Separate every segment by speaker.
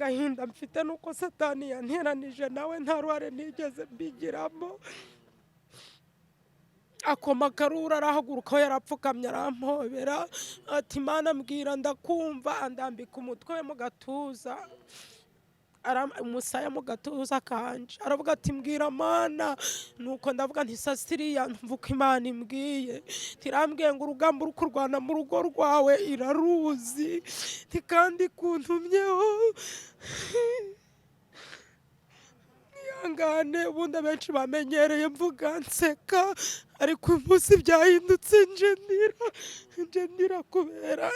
Speaker 1: Gahinda mfite nuko Satani yanteranije nawe nta ruhare nigeze mbigiramo. Akoma akarura arahaguruka yarapfukamye arampobera ati Mana mbwira ndakumva, andambika umutwe we mu gatuza umusaya mu gatuza kanje aravuga ati mbwira Mana. Nuko ndavuga nti sasiriya mvuka Imana imbwiye tirambwiye ngo urugamba uri kurwana mu rugo rwawe iraruzi kandi kuntumyeho ngane. Ubundi abenshi bamenyereye mvuga nseka, ariko uyu munsi byahindutse nje ndira kubera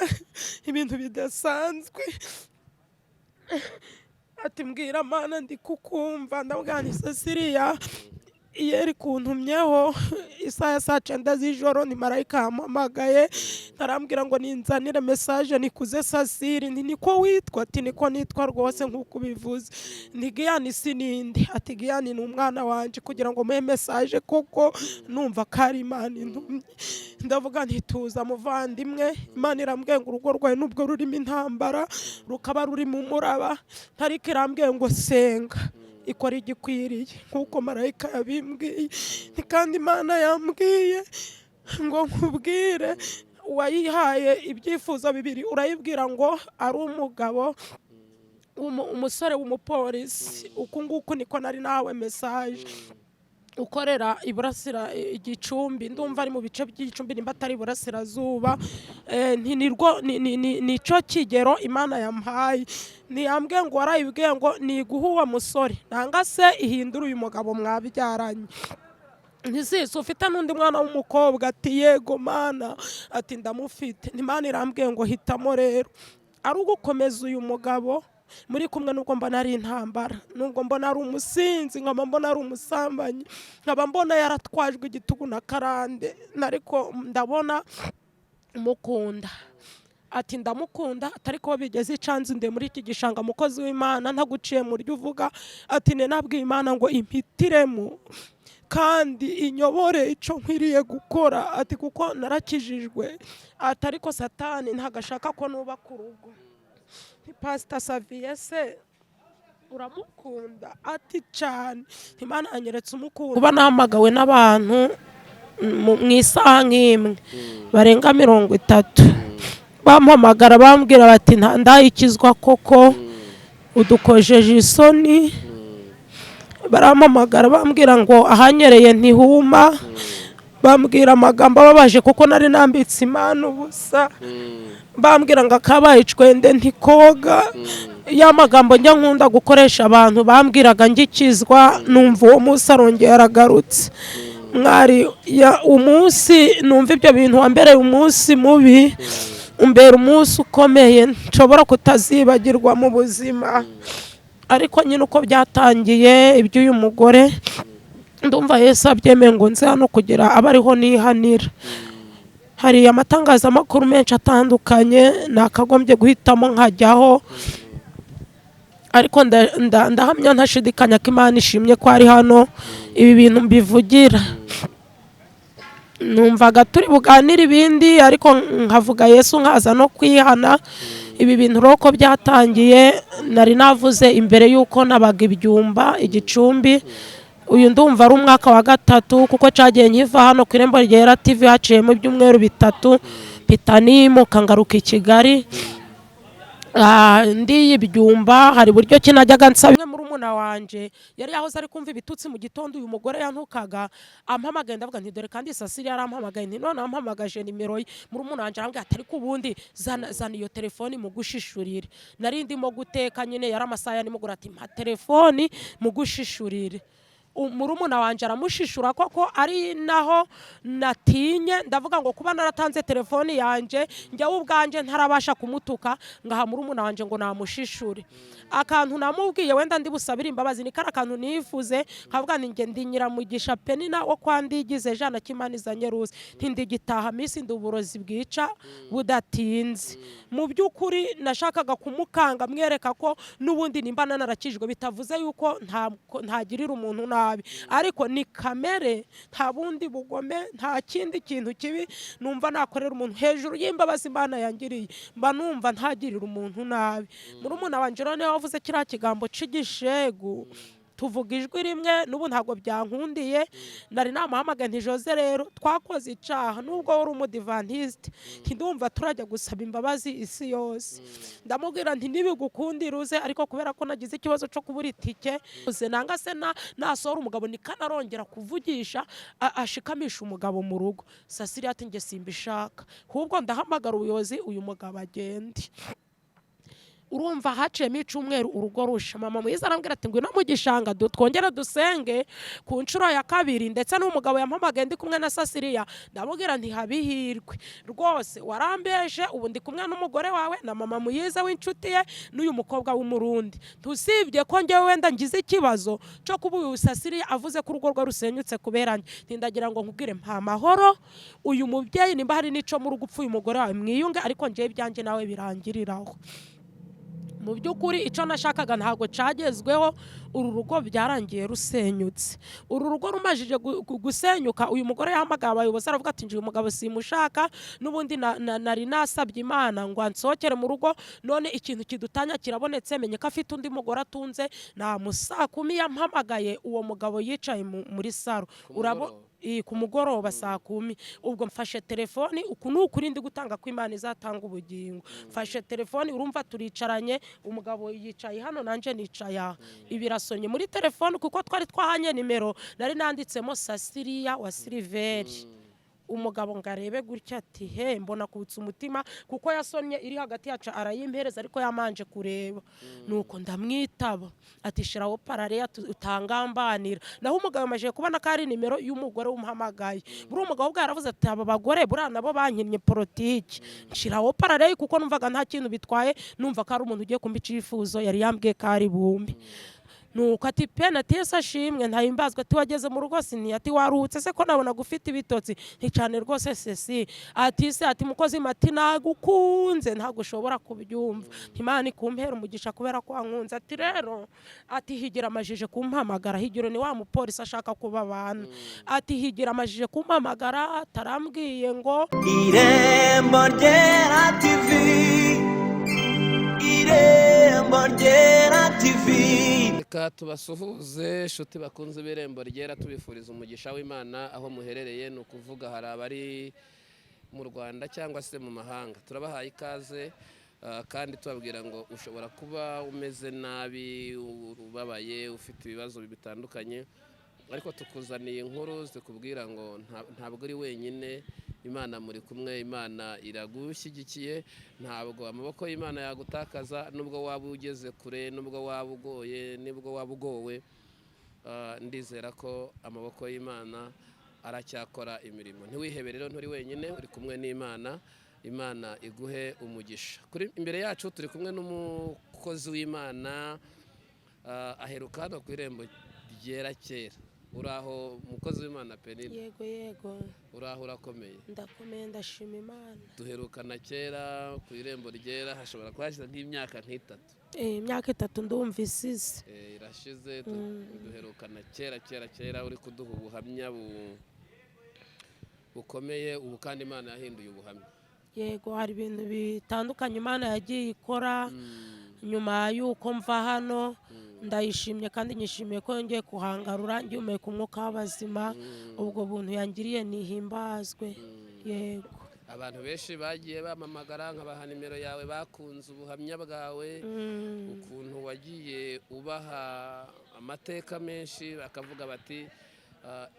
Speaker 1: ibintu bidasanzwe. Ati mbwira Mana ndi kukumva. Ndavuga nti Sasiriya iyeri kuntumyeho isaha ya saa 9 z'ijoro ni marayika yampamagaye arambwira ngo ninzanire message nikuze Sasiri. Nti niko witwa? Ati niko nitwa rwose nkuko ubivuze. Ndi Giyani sinindi. Ati Giyani ni umwana wanje kugira ngo muhe message koko numva kari Imana intumye. Ndavuga nti tuza muvandimwe, Imana irambwiye ngo urugo rwawe nubwo rurimo intambara rukaba ruri mu muraba, ariko irambwiye ngo senga ikora igikwiriye nkuko marayika yabimbwiye. Kandi Imana yambwiye ngo nkubwire uwayihaye ibyifuzo bibiri urayibwira ngo ari umugabo umusore w'umupolisi. Uku nguku niko nari nawe message ukorera iburasira igicumbi, ndumva ari mu bice by'igicumbi nimba atari iburasirazuba. Nico kigero Imana yampaye. Niyambwiye ngo warayibwiye ngo niguha uwo musore nanga se ihindura uyu mugabo mwabyaranye. Ntizise ufite n'undi mwana w'umukobwa? Ati yego Mana. Ati ndamufite. Imana irambwiye ngo hitamo rero, ari ugukomeza uyu mugabo muri kumwe nubwo mbona ari intambara, nubwo mbona ari umusinzi, nkaba mbona ari umusambanyi, nkaba mbona yaratwajwe igitugu na karande, ariko ndabona mukunda. Ati ndamukunda, atari ko bigeze icanze nde muri iki gishanga mukozi w'Imana ntaguciye mu ryo uvuga. Ati ne nabwiye Imana ngo impitiremo kandi inyobore ico nkwiriye gukora. Ati kuko narakijijwe. Ati ariko Satani ntagashaka ko nubaka urugo. Pastor Saviye se uramukunda? Ati cyane. Imana anyeretse umukunda. Kuba nahamagawe n'abantu mu isaha nk'imwe barenga 30 bampamagara bambwira bati ndayikizwa koko udukojeje isoni. Barampamagara bambwira ngo ahanyereye ntihuma, bambwira amagambo ababaje kuko nari nambitse Imana ubusa. Bambwira ngo akabaye icwende ntikoga. Ya magambo njya nkunda gukoresha abantu bambwiraga ngikizwa, numva uwo munsi arongeye aragarutse. Mwari ya umunsi numva ibyo bintu wambereye umunsi mubi, umbera umunsi ukomeye nshobora kutazibagirwa mu buzima. Ariko nyine uko byatangiye iby'uyu mugore, ndumva Yesu abyemeye ngo nze hano kugira abariho nihanira. Hari amatangazamakuru menshi atandukanye nakagombye guhitamo nkajyaho, ariko ndahamya ntashidikanya ko Imana ishimye ko ari hano ibi bintu mbivugira. Numvaga turi buganira ibindi, ariko nkavuga Yesu nkaza no kwihana. Ibi bintu roko byatangiye nari navuze imbere yuko nabaga ibyumba igicumbi. Uyu ndumva ari umwaka wa 3 kuko cagiye nkiva hano ku Irembo Ryera TV haciyemo ibyumweru 3 pitanimo kangaruka i Kigali. Ndi ibyumba hari buryo kinajyaga nsaba muri umuna wanje yari yahoze ari kumva ibitutsi mu gitondo. Uyu mugore yantukaga ampamagaye, ndavuga nti dore kandi Sasiri yarampamagaye, nti none ampamagaje nimero ye. Muri umuna wanje arambwira atari ko ubundi zana iyo telefoni mu gushishurire. Nari ndimo guteka nyine yari amasaha nimugura, ati mpa telefoni mu gushishurire. Murumuna wanje aramushishura koko ari naho natinye. Ndavuga ngo kuba naratanze telefoni yanje njya ubwanje ntarabasha kumutuka ngaha murumuna wanje ngo namushishure. Akantu namubwiye wenda ndi busabira imbabazi ni kara kantu nifuze, kavuga ni nge ndinyira mugisha Penina wo kwandigize Jana Kimaniza Nyeruzi ntindi gitaha misi nduburozi bwica budatinze. Mu byukuri nashakaga kumukanga mwereka ko nubundi nimbana narakijwe, bitavuze yuko ntagirira umuntu na nabi ariko ni kamere nta bundi bugome nta kindi kintu kibi numva nakorera umuntu hejuru y'imbabazi Imana yangiriye mba numva ntagirira umuntu nabi murumuna wanje rero niwe wavuze kiriya kigambo c'igishegu tuvuga ijwi rimwe n'ubu ntabwo byankundiye nari namuhamagaye nti Jose rero twakoze icaha nubwo wari umudivantiste ndumva turajya gusaba imbabazi isi yose ndamubwira nti nibigukundira uze ariko kubera ko nagize ikibazo cyo kubura itike uze nanga se nasohora umugabo nikanarongera kuvugisha ashikamisha umugabo mu rugo Sasiri ati nge simbishaka ahubwo ndahamagara ubuyobozi uyu mugabo agende urumva haciyemo icumweru urugo rusha mama mwiza arambwira ati ngwino mu gishanga twongere dusenge ku nshuro ya kabiri ndetse n'umugabo yampamagaye ndi kumwe na Sasiriya ndamubwira nti habihirwe rwose warambeje ubu ndi kumwe n'umugore wawe na mama muyiza w'inshuti ye n'uyu mukobwa w'umurundi tusibye ko njyewe wenda ngize ikibazo cyo kuba uyu Sasiriya avuze ko urugo rwe rusenyutse kuberanye ndagira ngo nkubwire mpa mahoro uyu mubyeyi nimba hari n'ico mu rugo upfuye umugore wawe mwiyunge ariko njyewe ibyanjye nawe birangiriraho mu by'ukuri icyo nashakaga ntabwo cyagezweho uru rugo byarangiye rusenyutse uru rugo rumajije gusenyuka uyu mugore yahamagaye abayobozi aravuga ati uyu mugabo simushaka n'ubundi nari nasabye Imana ngo ansokere mu rugo none ikintu kidutanya kirabonetse menye ko afite undi mugore atunze na musakumi yampamagaye uwo mugabo yicaye muri saro ku mugoroba saa 10 ubwo mfashe telefoni uku n'ukuri ndi gutanga ko Imana izatanga ubugingo mfashe telefoni urumva turicaranye umugabo yicaye hano nanje nicaye ibirasonye muri telefoni kuko twari twahanye nimero nari nanditsemo Sasiriya wa Silveri umugabo ngarebe gutya ati he mbona kubutsa umutima kuko yasonye iri hagati yacu arayimpereza ariko yamanje kureba nuko ndamwitaba ati shiraho parareya utangambanira naho umugabo amaje kubona ko ari nimero y'umugore w'umuhamagaye buri umugabo bwa yaravuze ati aba bagore bura nabo bankinnye politiki shiraho parareya kuko numvaga nta kintu bitwaye numva ko ari umuntu ugiye kumbi cifuzo yari yambwiye ko ari bumbi nuko ati pena tesa shimwe ntayimbazwa ati wageze mu rugo sini ati waruhutse se ko nabona gufite ibitotsi nticane rwose sesi ati se ati mukozi mati nagukunze ntago ushobora kubyumva Imana ikumpera umugisha kubera ko wankunze ati rero ati higira amajije kumpamagara higiro ni wa mupolisi ashaka kuba abantu ati higira amajije kumpamagara tarambwiye ngo Irembo Ryera TV Irembo Ryera TV
Speaker 2: Reka tubasuhuze shuti bakunze b'Irembo Ryera tubifuriza umugisha w'Imana aho muherereye no kuvuga hari abari mu Rwanda cyangwa se mu mahanga turabahaye ikaze kandi tubabwira ngo ushobora kuba umeze nabi ubabaye ufite ibibazo bitandukanye ariko tukuzaniye inkuru zikubwira ngo ntabwo uri wenyine Imana muri kumwe Imana iragushyigikiye ntabwo amaboko y'Imana yagutakaza nubwo waba ugeze kure nubwo waba ugoye nibwo waba ugowe ndizera ko amaboko y'Imana aracyakora imirimo ntiwihebe rero nturi wenyine uri kumwe n'Imana Imana iguhe umugisha kuri imbere yacu turi kumwe n'umukozi w'Imana aheruka hano ku Irembo Ryera kera uraho mukozi w'Imana Penina
Speaker 1: yego
Speaker 2: uraho urakomeye
Speaker 1: ndakomeye ndashima Imana
Speaker 2: duherukana kera ku Irembo Ryera hashobora kwashira nk'imyaka nk'itatu
Speaker 1: imyaka 3 ndumva isize
Speaker 2: irashize duherukana kera uri kuduha ubuhamya bukomeye ubu kandi Imana yahinduye ubuhamya
Speaker 1: yego hari ibintu bitandukanye Imana yagiye ikora nyuma y'uko mva hano ndayishimye kandi nyishimiye ko yongeye kuhangarura ngihumeka umwuka w'abazima ubwo buntu yangiriye nihimbazwe yego
Speaker 2: abantu benshi bagiye bamamagara nkabaha nimero yawe bakunze ubuhamya bwawe ukuntu wagiye ubaha amateka menshi bakavuga bati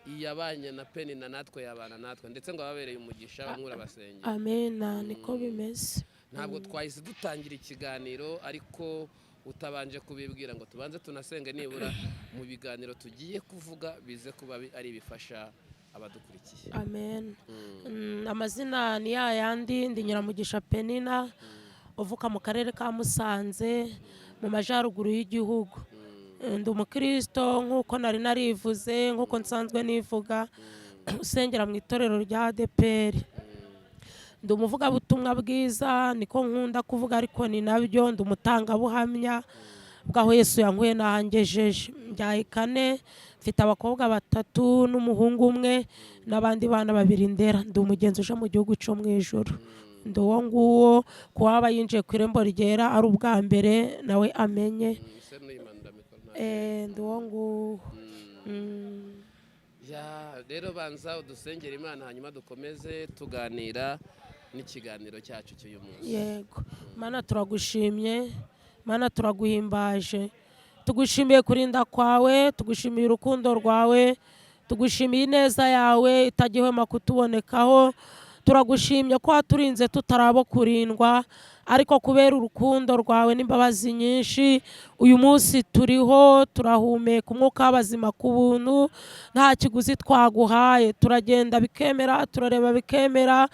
Speaker 2: iyabanye na Penina natwe yabana natwe ndetse ngo babereye umugisha bamwe urabasengera
Speaker 1: amen niko bimeze
Speaker 2: ntabwo twahise dutangira ikiganiro ariko utabanje kubibwira ngo tubanze tunasenge nibura mu biganiro tugiye kuvuga bize kuba ari bifasha abadukurikiye
Speaker 1: amen amazina ni yandi ndi Nyiramugisha Penina uvuka mu karere ka Musanze mu majaruguru y'igihugu ndi umukristo nkuko nari narivuze nkuko nsanzwe nivuga usengera mu itorero rya ADPR ndi umuvugabutumwa bwiza niko nkunda kuvuga ariko ni nabyo ndi umutangabuhamya ubwaho Yesu yankuye nahangejeje mbyaye 4 mfite abakobwa 3 n'umuhungu umwe n'abandi bana 2 ndera ndi umugenzi uje mu gihugu cyo mu ijuru ndi uwo nguwo kuwaba yinjiye ku irembo ryera ari ubwa mbere nawe amenye ndi uwo nguwo
Speaker 2: rero banza udusengera Imana hanyuma dukomeze tuganira n'ikiganiro cyacu cy'uyu munsi.
Speaker 1: Yego Mana turagushimye, Mana turaguhimbaje, tugushimiye kurinda kwawe, tugushimiye urukundo rwawe, tugushimiye ineza yawe itagihwema kutubonekaho, turagushimye ko waturinze tutarabo kurindwa, ariko kubera urukundo rwawe n'imbabazi nyinshi uyu munsi turiho turahumeka umwuka w'abazima ku buntu, nta kiguzi twaguhaye, turagenda bikemera, turareba bikemera.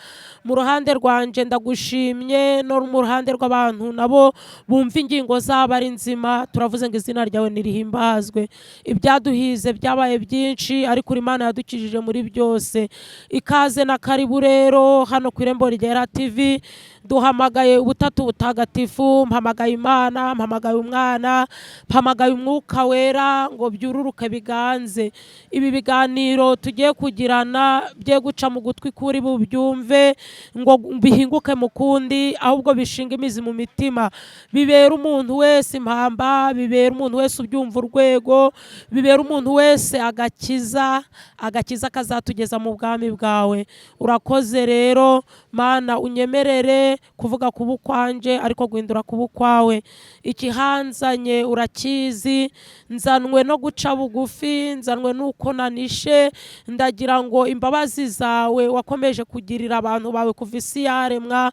Speaker 1: Mu ruhande rwanje ndagushimye, no mu ruhande rw'abantu nabo bumva ingingo zabo ari nzima, turavuze ngo izina ryawe nirihimbazwe. Ibyaduhize byabaye byinshi, ariko uri Imana yadukijije muri byose. Ikaze na karibu rero hano ku irembo ryera TV, duhamagaye ubutatu butagatifu, mpamagaye Imana, mpamagaye Umwana, mpamagaye Umwuka Wera ngo byururuke biganze. Ibi biganiro tugiye kugirana bye guca mu gutwi kuri bubyumve ngo bihinguke mu kundi, ahubwo bishinga imizi mu mitima, bibera umuntu wese impamba, bibera umuntu wese ubyumva urwego, bibera umuntu wese agakiza kazatugeza mu bwami bwawe. Urakoze rero Mana, unyemerere kuvuga kuba kwanje ariko guhindura kuba kwawe. Ikihanzanye urakizi, nzanwe no guca bugufi, nzanwe nuko nanishe, ndagira ngo imbabazi zawe wakomeje kugirira abantu bawe kuva isi yaremwa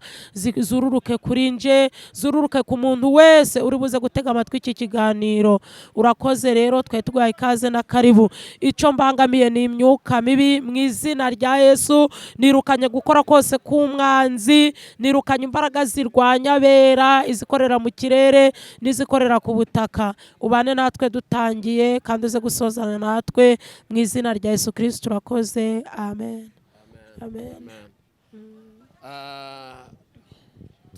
Speaker 1: zururuke kuri nje, zururuke ku muntu wese uri buze gutega amatwi iki kiganiro. Urakoze rero, twe tuguhaye ikaze na karibu. Icyo mbangamiye ni imyuka mibi, mu izina rya Yesu nirukanye gukora kose k'umwanzi, nirukanye imbaraga zirwanya abera, izikorera mu kirere n'izikorera ku butaka. Ubane natwe dutangiye kandi uze gusozana natwe, mu izina rya Yesu Kristo urakoze. Amen.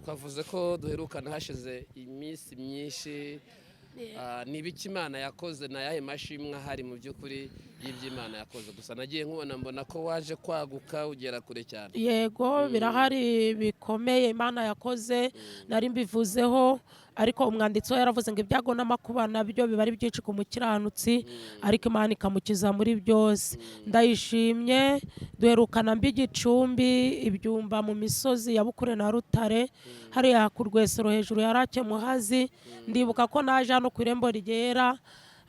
Speaker 2: Twavuze ko duherukana hashize iminsi myinshi. Ni ibiki Imana yakoze, na yahe mashimwe ahari mu by'ukuri y'iby'Imana yakoze? Gusa nagiye mbona ko waje kwaguka ugera kure cyane.
Speaker 1: Yego birahari bikomeye Imana yakoze, nari mbivuzeho, ariko umwanditsi we yaravuze ngo ibyago n'amakuba nabyo biba ari byinshi ku mukiranutsi, ariko Imana ikamukiza muri byose. Ndayishimye, duherukana Gicumbi, ibyumba mu misozi ya Bukure na Rutare, hariya ku Rwesero hejuru ya Rake Muhazi. Ndibuka ko naje hano ku irembo ryera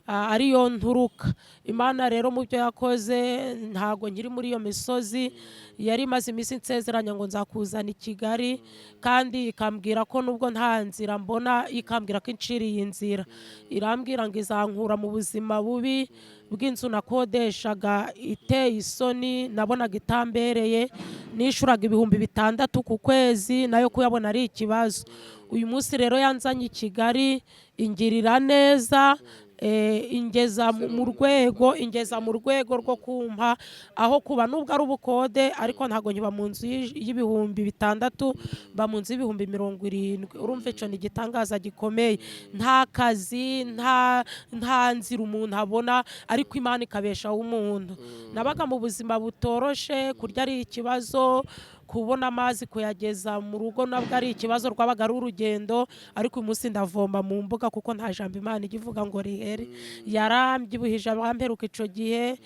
Speaker 1: ariyo nturuka. Imana rero mu byo yakoze ntago nkiri muri iyo misozi, yari imaze iminsi nsezeranya ngo nzakuzana i Kigali, kandi ikambwira ko nubwo nta nzira mbona, ikambwira ko inciriye inzira, irambwira ngo izankura mu buzima bubi bw'inzu nakodeshaga iteye isoni, nabonaga itambereye, nishuraga ibihumbi 6 ku kwezi, nayo kuyabona ari ikibazo. Uyu munsi rero yanzanye i Kigali, ingirira neza, ingeza mu rwego rwo kumpa aho kuba, nubwo ari ubukode ariko ntago nkiba mu nzu y'ibihumbi 6, mba mu nzu y'ibihumbi 70. Urumva icyo ni igitangaza gikomeye. Nta kazi, nta nzira umuntu abona, ariko Imana ikabeshaho umuntu. Nabaga mu buzima butoroshe, kurya ari ikibazo, kubona amazi kuyageza mu rugo nabwo ari ikibazo, rwabaga ari urugendo, ariko uyu munsi ndavoma mu mbuga kuko nta jambo Imana igivuga ngo rihere. Yarambyibuhije abamperuka icyo gihe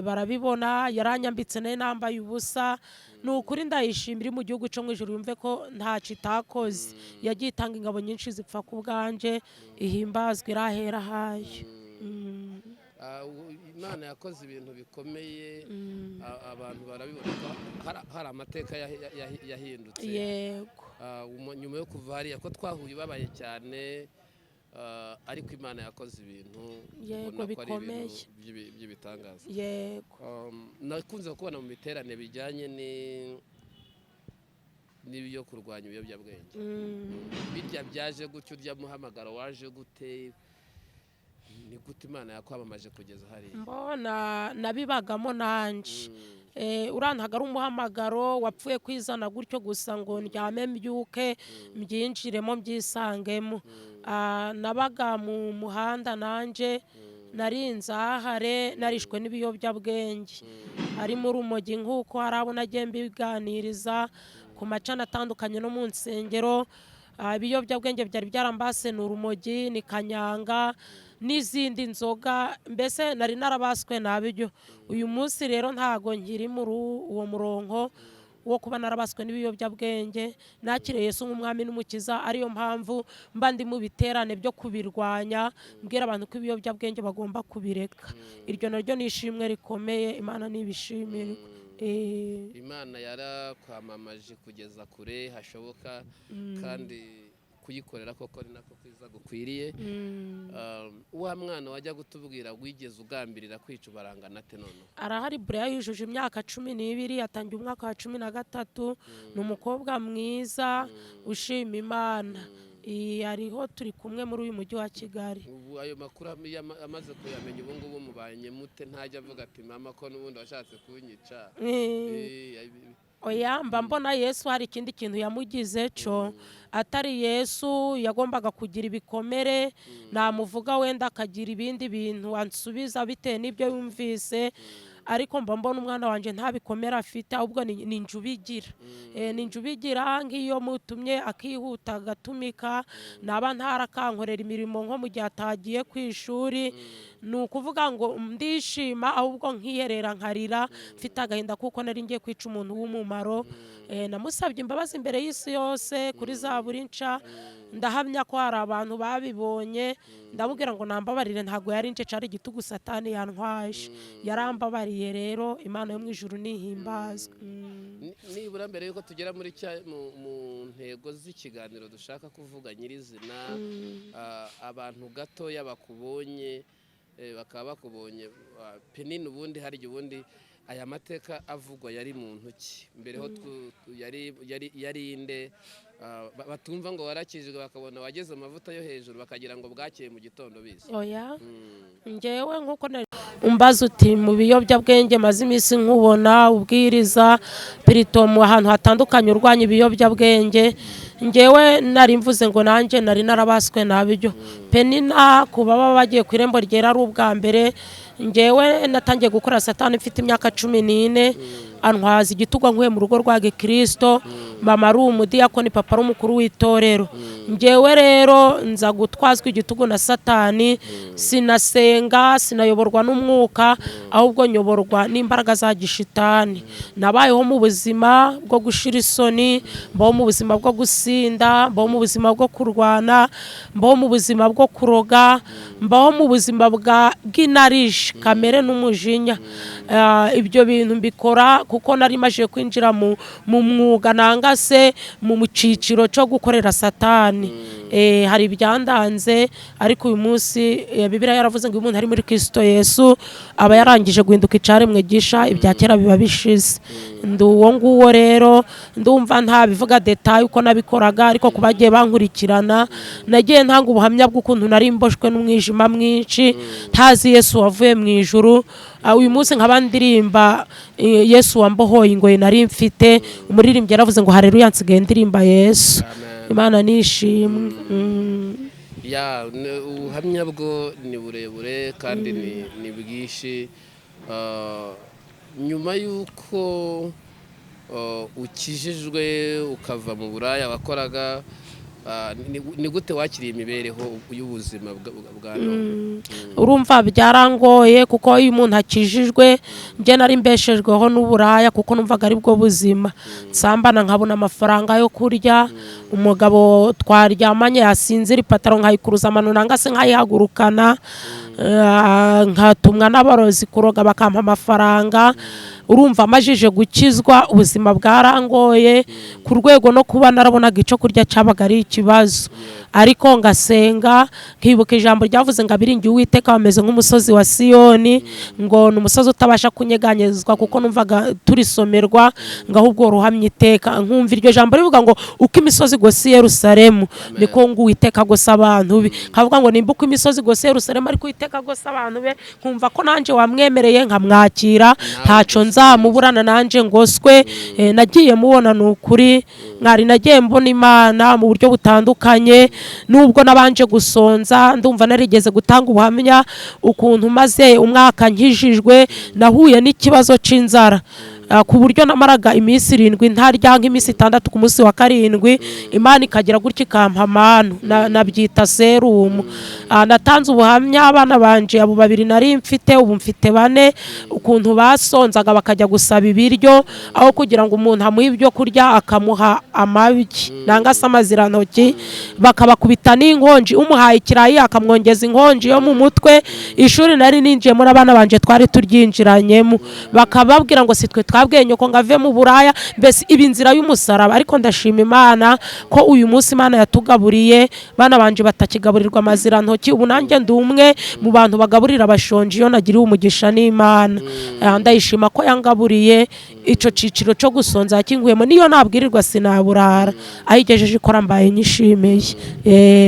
Speaker 1: barabibona, yaranyambitse nayo nambaye ubusa. Ni ukuri ndayishimira, iri mu gihugu cyo mu ijuru, yumve ko ntacyo itakoze. Yagiye itanga ingabo nyinshi zipfa ku bwanje, ihimbazwe irahera hayo.
Speaker 2: Imana yakoze ibintu bikomeye, abantu barabibona ko hari amateka yahindutse.
Speaker 1: Yego.
Speaker 2: Nyuma yo kuva hariya ko twahuye babaye cyane, ariko Imana yakoze ibintu
Speaker 1: bikomeye
Speaker 2: by'ibitangaza.
Speaker 1: Yego.
Speaker 2: Nakunze kubona mu biterane bijyanye n'ibyo kurwanya ibiyobyabwenge. Birya byaje gutyo, urya muhamagaro waje gute? Ni gute Imana yakwamamaje kugeza hariya?
Speaker 1: Mbona nabibagamo nanje. Urantaga ari umuhamagaro wapfuye kwizana gutyo gusa ngo ndyame mbyuke mbyinjiremo mbyisangemo. nabaga mu muhanda nanje nari inzahare narishwe n'ibiyobyabwenge harimo urumogi nk'uko hari abo nagiye mbiganiriza ku macana atandukanye no mu nsengero. Ibiyobyabwenge byari byarambase ni urumogi, ni kanyanga n'izindi nzoga, mbese nari narabaswe nabyo. Uyu munsi rero ntago nkiri muri uwo murongo wo kuba narabaswe n'ibiyobyabwenge, nakiriye Yesu nk'umwami n'umukiza, ariyo mpamvu mba ndi mu biterane byo kubirwanya, mbwira abantu ko ibiyobyabwenge bagomba kubireka. Iryo naryo ni ishimwe rikomeye, Imana nibishimire.
Speaker 2: Imana yarakwamamaje kugeza kure hashoboka, kandi kuyikorera koko ni nako kwiza gukwiriye. Wa mwana wajya gutubwira wigeze ugambirira kwica ubarangana ate none?
Speaker 1: Arahari Brea yujuje imyaka 12, atangiye umwaka wa 13. Ni umukobwa mwiza ushima Imana. Ariho turi kumwe muri uyu mujyi wa Kigali.
Speaker 2: Ubu ayo makuru amaze kuyamenya ubu ngubu mubanye mute? Ntajya avuga ati mama ko n'ubundi washatse kunyica?
Speaker 1: Oya, mba mbona Yesu hari ikindi kintu yamugize cyo, atari Yesu yagombaga kugira ibikomere, namuvuga wenda akagira ibindi bintu ansubiza bitewe n'ibyo yumvise, ariko mba mbona umwana wanje nta bikomere afite, ahubwo ni injubigira. Ni injubigira nk'iyo mutumye akihuta agatumika, naba ntarakankorera imirimo nko mu gihe atagiye ku ishuri, ni ukuvuga ngo ndishima ahubwo nkiherera nkarira mfite agahinda kuko nari ngiye kwica umuntu w'umumaro. Namusabye imbabazi imbere y'isi yose kuri Zaburi nca, ndahamya ko hari abantu babibonye, ndamubwira ngo nambabarire, ntago yari nce, cari igitugu Satani yantwaje. Yarambabariye rero, Imana yo mu ijuru nihimbazwe.
Speaker 2: Nibura mbere yuko tugera muri mu ntego z'ikiganiro dushaka kuvuga nyirizina, abantu gatoya bakubonye bakaba bakubonye Penina, ubundi hari ubundi aya mateka avugwa yari mu ntoki mbere ho yari inde, batumva ngo warakijwe bakabona wageze amavuta yo hejuru bakagira ngo bwakeye mu gitondo bize.
Speaker 1: Oya, ngewe nkuko umbaza uti mu biyobyabwenge maze iminsi nkubona ubwiriza Piritomu ahantu hatandukanye urwanya ibiyobyabwenge, ngewe nari mvuze ngo nanje nari narabaswe nabyo. Penina kuba bagiye ku irembo ryera ari ubwa mbere, ngewe natangiye gukora Satani mfite imyaka 14, antwaza igitugu nkuye mu rugo rwa Gikristo. Mama ari umudiyakoni, papa ari umukuru w'itorero. Ngewe rero nza gutwazwa igitugu na Satani, sinasenga, sinayoborwa n'umwuka, ahubwo nyoborwa n'imbaraga za gishitani. Nabayeho mu buzima bwo gushira isoni, mbaho mu buzima bwo gusinda, mbaho mu buzima bwo kurwana, mbaho mu buzima bwo kuroga, mbaho mu buzima bw'inarije kamere n'umujinya. Ibyo bintu mbikora kuko nari maje kwinjira mu mwuga nanga se mu ciciro cyo gukorera Satani. Hari ibyandanze, ariko uyu munsi Bibiliya yaravuze ngo umuntu ari muri Kristo Yesu aba yarangije guhinduka icaremwe gisha, ibya kera biba bishize. Uwo nguwo rero ndumva nta bivuga detail uko nabikoraga, ariko kubagiye bankurikirana nagiye ntanga ubuhamya bw'ukuntu nari mboshwe n'umwijima mwinshi, ntazi Yesu wavuye mu ijuru. Uyu munsi nkaba ndirimba Yesu wambohoye ingoyi nari mfite. Umuririmbyi yaravuze ngo haleluya, nsigaye ndirimba Yesu. Imana nishimwe.
Speaker 2: Ubuhamya bwo ni burebure kandi ni bwishi. Nyuma y'uko ukijijwe ukava mu buraya wakoraga, ni gute wakiriye imibereho y'ubuzima bwa none?
Speaker 1: Urumva byarangoye kuko iyo umuntu akijijwe, nge nari mbeshejweho n'uburaya kuko numvaga ari bwo buzima. Nsambana nkabona amafaranga yo kurya, umugabo twaryamanye yasinzira ipataro nkayikuruza amano nanga se nkayihagurukana, nkatumwa n'abarozi kuroga bakampa amafaranga. Urumva amajije gukizwa, ubuzima bwarangoye ku rwego no kuba narabonaga icyo kurya cyabaga ari ikibazo. Ariko ngasenga, nkibuka ijambo ryavuze ngo abiringiye Uwiteka bameze nk'umusozi wa Siyoni, ngo ni umusozi utabasha kunyeganyezwa, kuko numvaga turisomerwa ngo ahubwo ruhamye iteka. Nkumva iryo jambo rivuga ngo uko imisozi gose Yerusalemu niko ngo Uwiteka gose abantu be. Kavuga ngo nimba uko imisozi gose Yerusalemu ariko Uwiteka gose abantu be, nkumva ko nanje wamwemereye nkamwakira, ntaco nzamuburana nanje ngoswe. Nagiye mubona n'ukuri, mwari nagiye mbona Imana mu buryo butandukanye. nubwo nabanje gusonza ndumva narigeze gutanga ubuhamya ukuntu maze umwaka nkijijwe nahuye n'ikibazo c'inzara ku buryo namaraga iminsi 7 ntarya nk'iminsi 6 ku munsi wa 7 Imana ikagira gutya ikampa amanu nabyita serumu. Natanze ubuhamya abana banje abo 2 nari mfite ubu mfite 4 ukuntu basonzaga bakajya gusaba ibiryo aho kugira ngo umuntu amuhe ibyo kurya akamuha amabyi nanga samazirantoki bakabakubita n'inkonji umuhaye ikirayi akamwongeza inkonji yo mu mutwe. Ishuri nari ninjiye muri abana banje twari turyinjiranyemo bakababwira ngo sitwe twabwenye ko ngave mu buraya mbese ibinzira y'umusaraba. Ariko ndashima Imana ko uyu munsi Imana yatugaburiye bana banje batakigaburirwa amazirantoki ubu nanjye ndumwe mu bantu bagaburira abashonje iyo nagiriwe umugisha n'Imana. Ndayishima ko yangaburiye ico ciciro cyo gusonza yakinguyemo niyo nabwirirwa sinaburara ayigejeje ikora mbaye nyishimiye.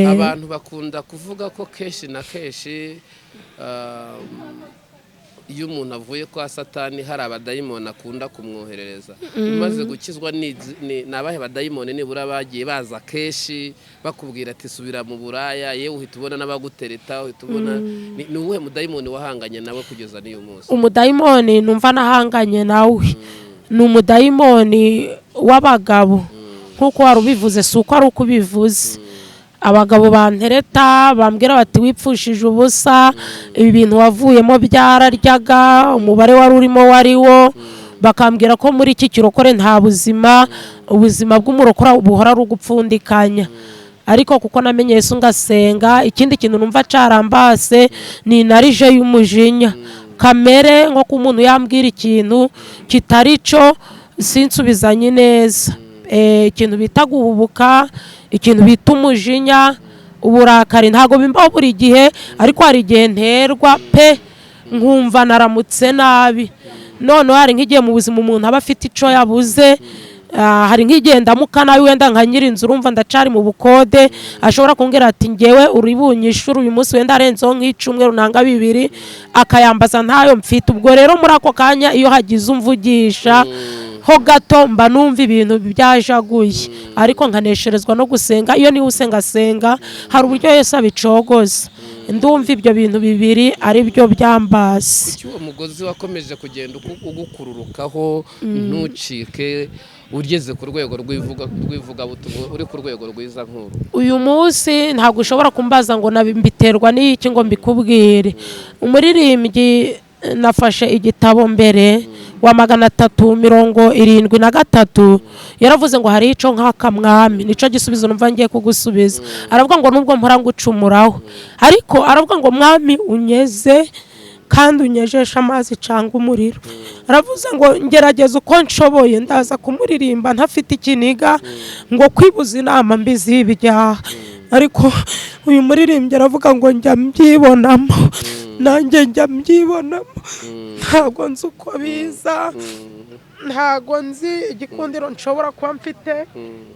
Speaker 2: Abantu bakunda kuvuga ko keshi na keshi iyo umuntu avuye kwa Satani hari abadayimoni akunda kumwoherereza. Umaze gukizwa nabahe badayimoni nibura bagiye baza keshi bakubwira ati subira mu buraya yewe uhita ubona n'abagutereta uhita ubona ni uwuhe mudayimoni wahanganye nawe kugeza n'uyu munsi?
Speaker 1: Umudayimoni numva nahanganye nawe ni umudayimoni w'abagabo nkuko warubivuze suko ari uko bivuze. Abagabo bantereta bambwira bati wipfushije ubusa ibi bintu wavuyemo byararyaga umubare wari urimo wariwo bakambwira ko muri iki kirokore nta ubuzima bw'umurokora buhora rugupfundikanya. Ariko kuko namenye Yesu ngasenga ikindi kintu numva carambase ni narije y'umujinya kamere nko ku muntu yambwira ikintu kitari cyo sinsubizanye neza. Ikintu bita guhubuka ikintu bita umujinya uburakari ntago bimbaho buri gihe ariko hari igihe nterwa pe nkumva naramutse nabi. None hari nk'igihe mu buzima umuntu aba afite ico yabuze hari nk'igihe ndamuka nabi wenda nka nyirinzu urumva ndacari mu bukode ashobora kumbwira ati ngewe uribunyishura uyu munsi wenda arenzeho nk'icumweru nanga 2 akayambaza ntayo mfite. Ubwo rero muri ako kanya iyo hagize umvugisha ho gato mba numva ibintu byajaguye ariko nkanesherezwa no gusenga. Iyo ni usenga hari uburyo Yesu abicogoza ndumva ibyo bintu 2 ari byo byambase.
Speaker 2: Kuki uwo mugozi wakomeje kugenda ugukururukaho ntucike ugeze ku rwego rw'ivuga butumwa uri ku rwego rwiza nkuru?
Speaker 1: Uyu munsi ntabwo ushobora kumbaza ngo nabiterwa n'iki ngo mbikubwire. Umuririmbyi nafashe igitabo mbere wa 373 yaravuze ngo hari ico nk'akamwami nico gisubizo numva ngiye kugusubiza. Aravuga ngo nubwo mpora ngucumuraho ariko aravuga ngo mwami unyeze kandi unyejesha amazi canga umuriro. Aravuze ngo ngerageza uko nshoboye ndaza kumuririmba ntafite ikiniga ngo kwibuza inama mbizi ibyaha. Ariko uyu muririmbyi aravuga ngo njya mbyibonamo nanjye njya mbyibonamo ntago nzi uko biza ntago nzi igikundiro nshobora kuba mfite.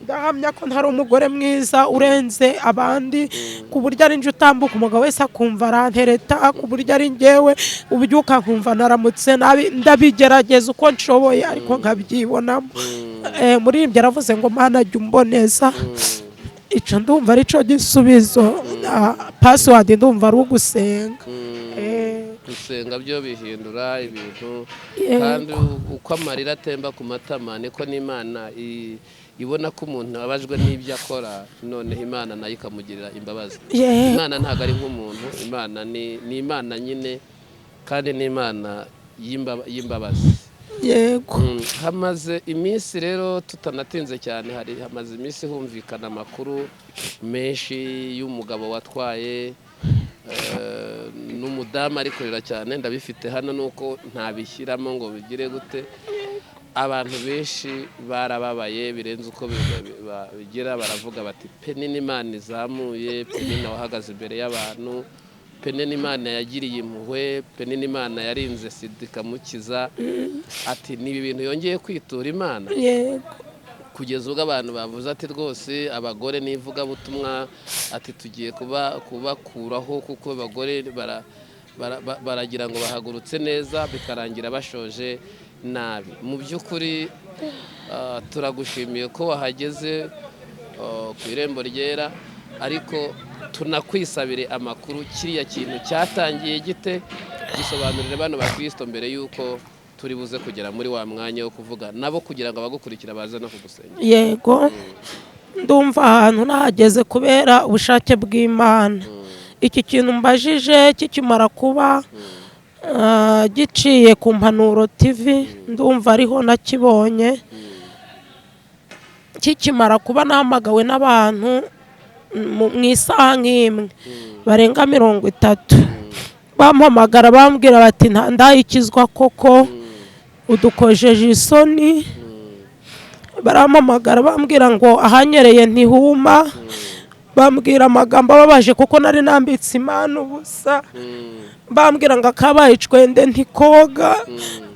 Speaker 1: Ndahamya ko ntari umugore mwiza urenze abandi ku buryo ari nje utambuka umugabo wese akumva arantereta ku buryo ari ngewe ubyuka nkumva naramutse nabi. Ndabigerageza uko nshoboye ariko nkabyibonamo. Muririmbyi aravuze ngo Mana jya umboneza ico ndumva ari cyo gisubizo. Password ndumva ari ugusenga.
Speaker 2: Gusenga byo bihindura ibintu kandi uko amarira atemba ku matama niko n'Imana ibona ko umuntu abajwe n'ibyo akora noneho Imana nayo ikamugirira imbabazi. Imana ntago ari nk'umuntu, Imana ni Imana nyine kandi ni Imana y'imbabazi.
Speaker 1: Yego.
Speaker 2: Hamaze iminsi rero tutanatinze cyane hamaze iminsi humvikana amakuru menshi y'umugabo watwaye n'umudamu arikorera cyane ndabifite hano nuko ntabishyiramo ngo bigire gute. Abantu benshi barababaye birenze uko bigira baravuga bati penini Imana izamuye penini wahagaze imbere y'abantu penini Imana yagiriye impuhwe penini Imana yarinze sida ikamukiza. Ati ni ibintu yongeye kwitura Imana.
Speaker 1: Yego.
Speaker 2: Kugeza ubwo abantu bavuze ati rwose abagore nivuga butumwa ati tugiye kubakuraho kuko abagore baragira ngo bahagurutse neza bikarangira bashoje nabi. Mu by'ukuri turagushimiye ko wahageze ku irembo ryera ariko tunakwisabire amakuru kiriya kintu cyatangiye gite, gisobanurire bano bakristo mbere yuko turi buze kugera muri wa mwanya wo kuvuga nabo kugira ngo abagukurikira baze no kugusengera.
Speaker 1: Yego, ndumva ahantu nahageze kubera ubushake bw'Imana. Iki kintu mbajije kikimara kuba giciye ku Mpanuro TV, ndumva ariho nakibonye. Kikimara kuba nahamagawe n'abantu mu isaha nk'imwe barenga 30, bampamagara bambwira bati ndayikizwa koko, udukojeje isoni. Barampamagara bambwira ngo ahanyereye ntihuma, bambwira amagambo ababaje kuko nari nambitse Imana ubusa, bambwira ngo akabaye icwende ntikoga.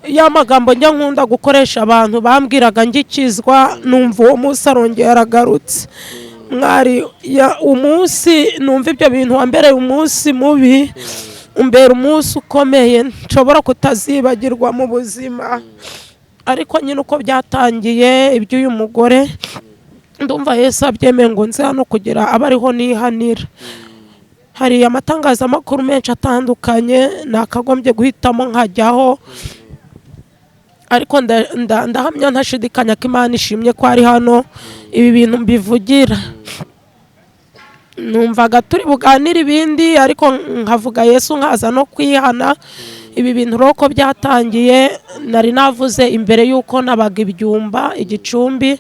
Speaker 1: Ya magambo njya nkunda gukoresha abantu bambwiraga ngikizwa, numva uwo munsi arongera aragarutse. Mwari umunsi numva ibyo bintu wambereye umunsi mubi, umbera umunsi ukomeye nshobora kutazibagirwa mu buzima. Ariko nyine uko byatangiye iby'uyu mugore, ndumva Yesu abyemeye ngo nze hano kugira abariho nihanira. Hari amatangazamakuru menshi atandukanye nakagombye guhitamo nkajyaho, ariko ndahamya ntashidikanya ko Imana ishimye ko ari hano ibi bintu mbivugira. Numvaga turi buganira ibindi, ariko nkavuga Yesu nkaza no kwihana. Ibi bintu roko byatangiye nari navuze imbere yuko nabaga ibyumba Igicumbi.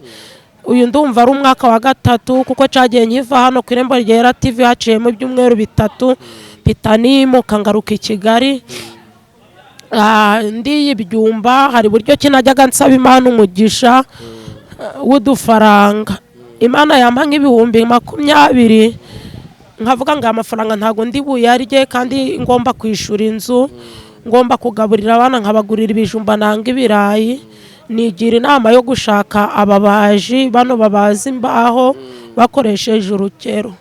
Speaker 1: Uyu ndumva ari umwaka wa 3 kuko cyagiye nkiva hano ku Irembo Ryera TV haciyemo ibyumweru 3 pitanimuka ngaruka i Kigali. Ndi ibyumba hari buryo kinajyaga nsaba Imana umugisha w'udufaranga. Imana yampa nk'ibihumbi 20, nkavuga ngo amafaranga ntago ndi buyarye kandi ngomba kwishura inzu, ngomba kugaburira abana, nkabagurira ibijumba nanga ibirayi. Nigira inama yo gushaka ababaji bano babaza imbaho bakoresheje urukero,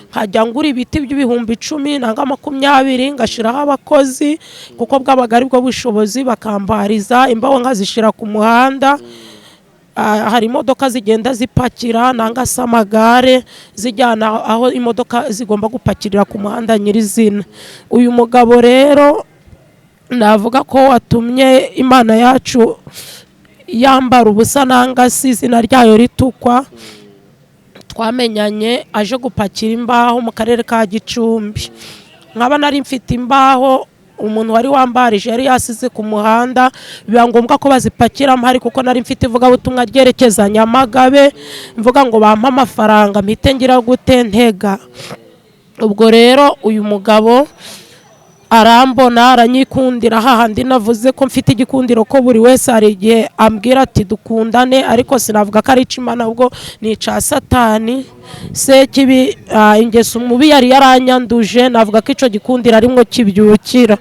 Speaker 1: nkajya ngura ibiti by'ibihumbi 10 nanga 20 ngashiraho abakozi kuko bwabaga ari bwo bushobozi, bakambariza imbaho nkazishira ku muhanda. Hari imodoka zigenda zipakira nanga samagare zijyana aho imodoka zigomba gupakirira ku muhanda nyirizina. Uyu mugabo rero navuga ko watumye Imana yacu yambara ubusa nanga si izina ryayo ritukwa. Twamenyanye aje gupakira imbaho mu karere ka Gicumbi. Nkaba nari mfite imbaho, umuntu wari wambarije yari yasize ku muhanda, biba ngombwa ko bazipakira mpari kuko nari mfite ivuga butumwa ryerekeza Nyamagabe, mvuga ngo bampa amafaranga mpite ngira gute ntega. Ubwo rero uyu mugabo arambona aranyikundira, hahandi navuze ko mfite igikundiro ko buri wese hari igihe ambwira ati dukundane, ariko sinavuga ko ari Imana ubwo ni ca Satani se kibi. Ingeso umubi yari yaranyanduje, navuga ko ico gikundira arimwo kibyukira.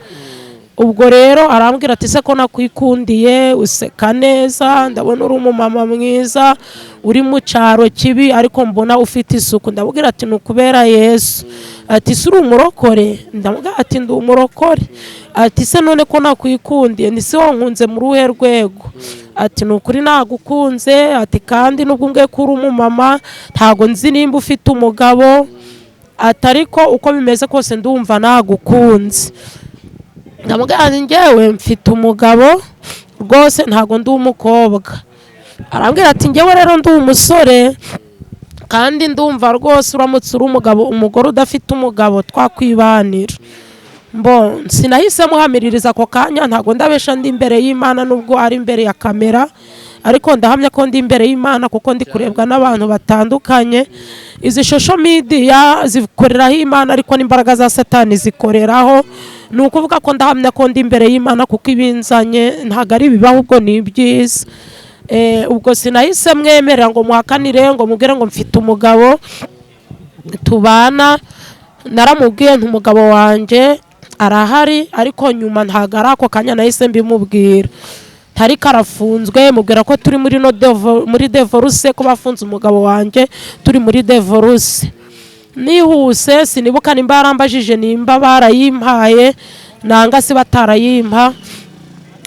Speaker 1: Ubwo rero arambwira ati se ko nakwikundiye, useka neza, ndabona uri umumama mwiza, uri mu caro kibi ariko mbona ufite isuku. Ndabwira ati nukubera Yesu. Ati se uri umurokore? Ndamubwira ati ndi umurokore. Ati se none ko nakwikundiye ni se wankunze mu ruhe rwego? Ati nukuri nagukunze. Ati kandi nubwo ngiye kuri umumama ntago nzi nimba ufite umugabo. Ati ariko uko bimeze kose ndumva nagukunze. Ndamubwira njyewe mfite umugabo rwose ntago ndi umukobwa. Arambwira ati njyewe rero ndi umusore kandi ndumva rwose uramutse uri umugabo, umugore udafite umugabo twakwibanira. Sinahise muhamiririza ako kanya, ntago ndabesha ndi imbere y'Imana nubwo ari imbere ya kamera, ariko ndahamya ko ndi imbere y'Imana kuko ndi kurebwa n'abantu batandukanye. Izi social media zikoreraho Imana ariko n'imbaraga za Satani zikoreraho. Ni ukuvuga ko ndahamya ko ndi imbere y'Imana kuko ibinzanye ntago ari bibaho, ubwo ni ibyiza. Ubwo sinahise mwemerera ngo muhakanire ngo mubwire ngo mfite umugabo tubana. Naramubwiye nti umugabo wanje arahari, ariko nyuma ntago ari ako kanya nahise mbimubwira. Tari karafunzwe, mubwira ko turi muri divorce, ko bafunze umugabo wanje turi muri divorce. Nihuse sinibuka nimba yarambajije nimba barayimpaye nanga se batarayimpa.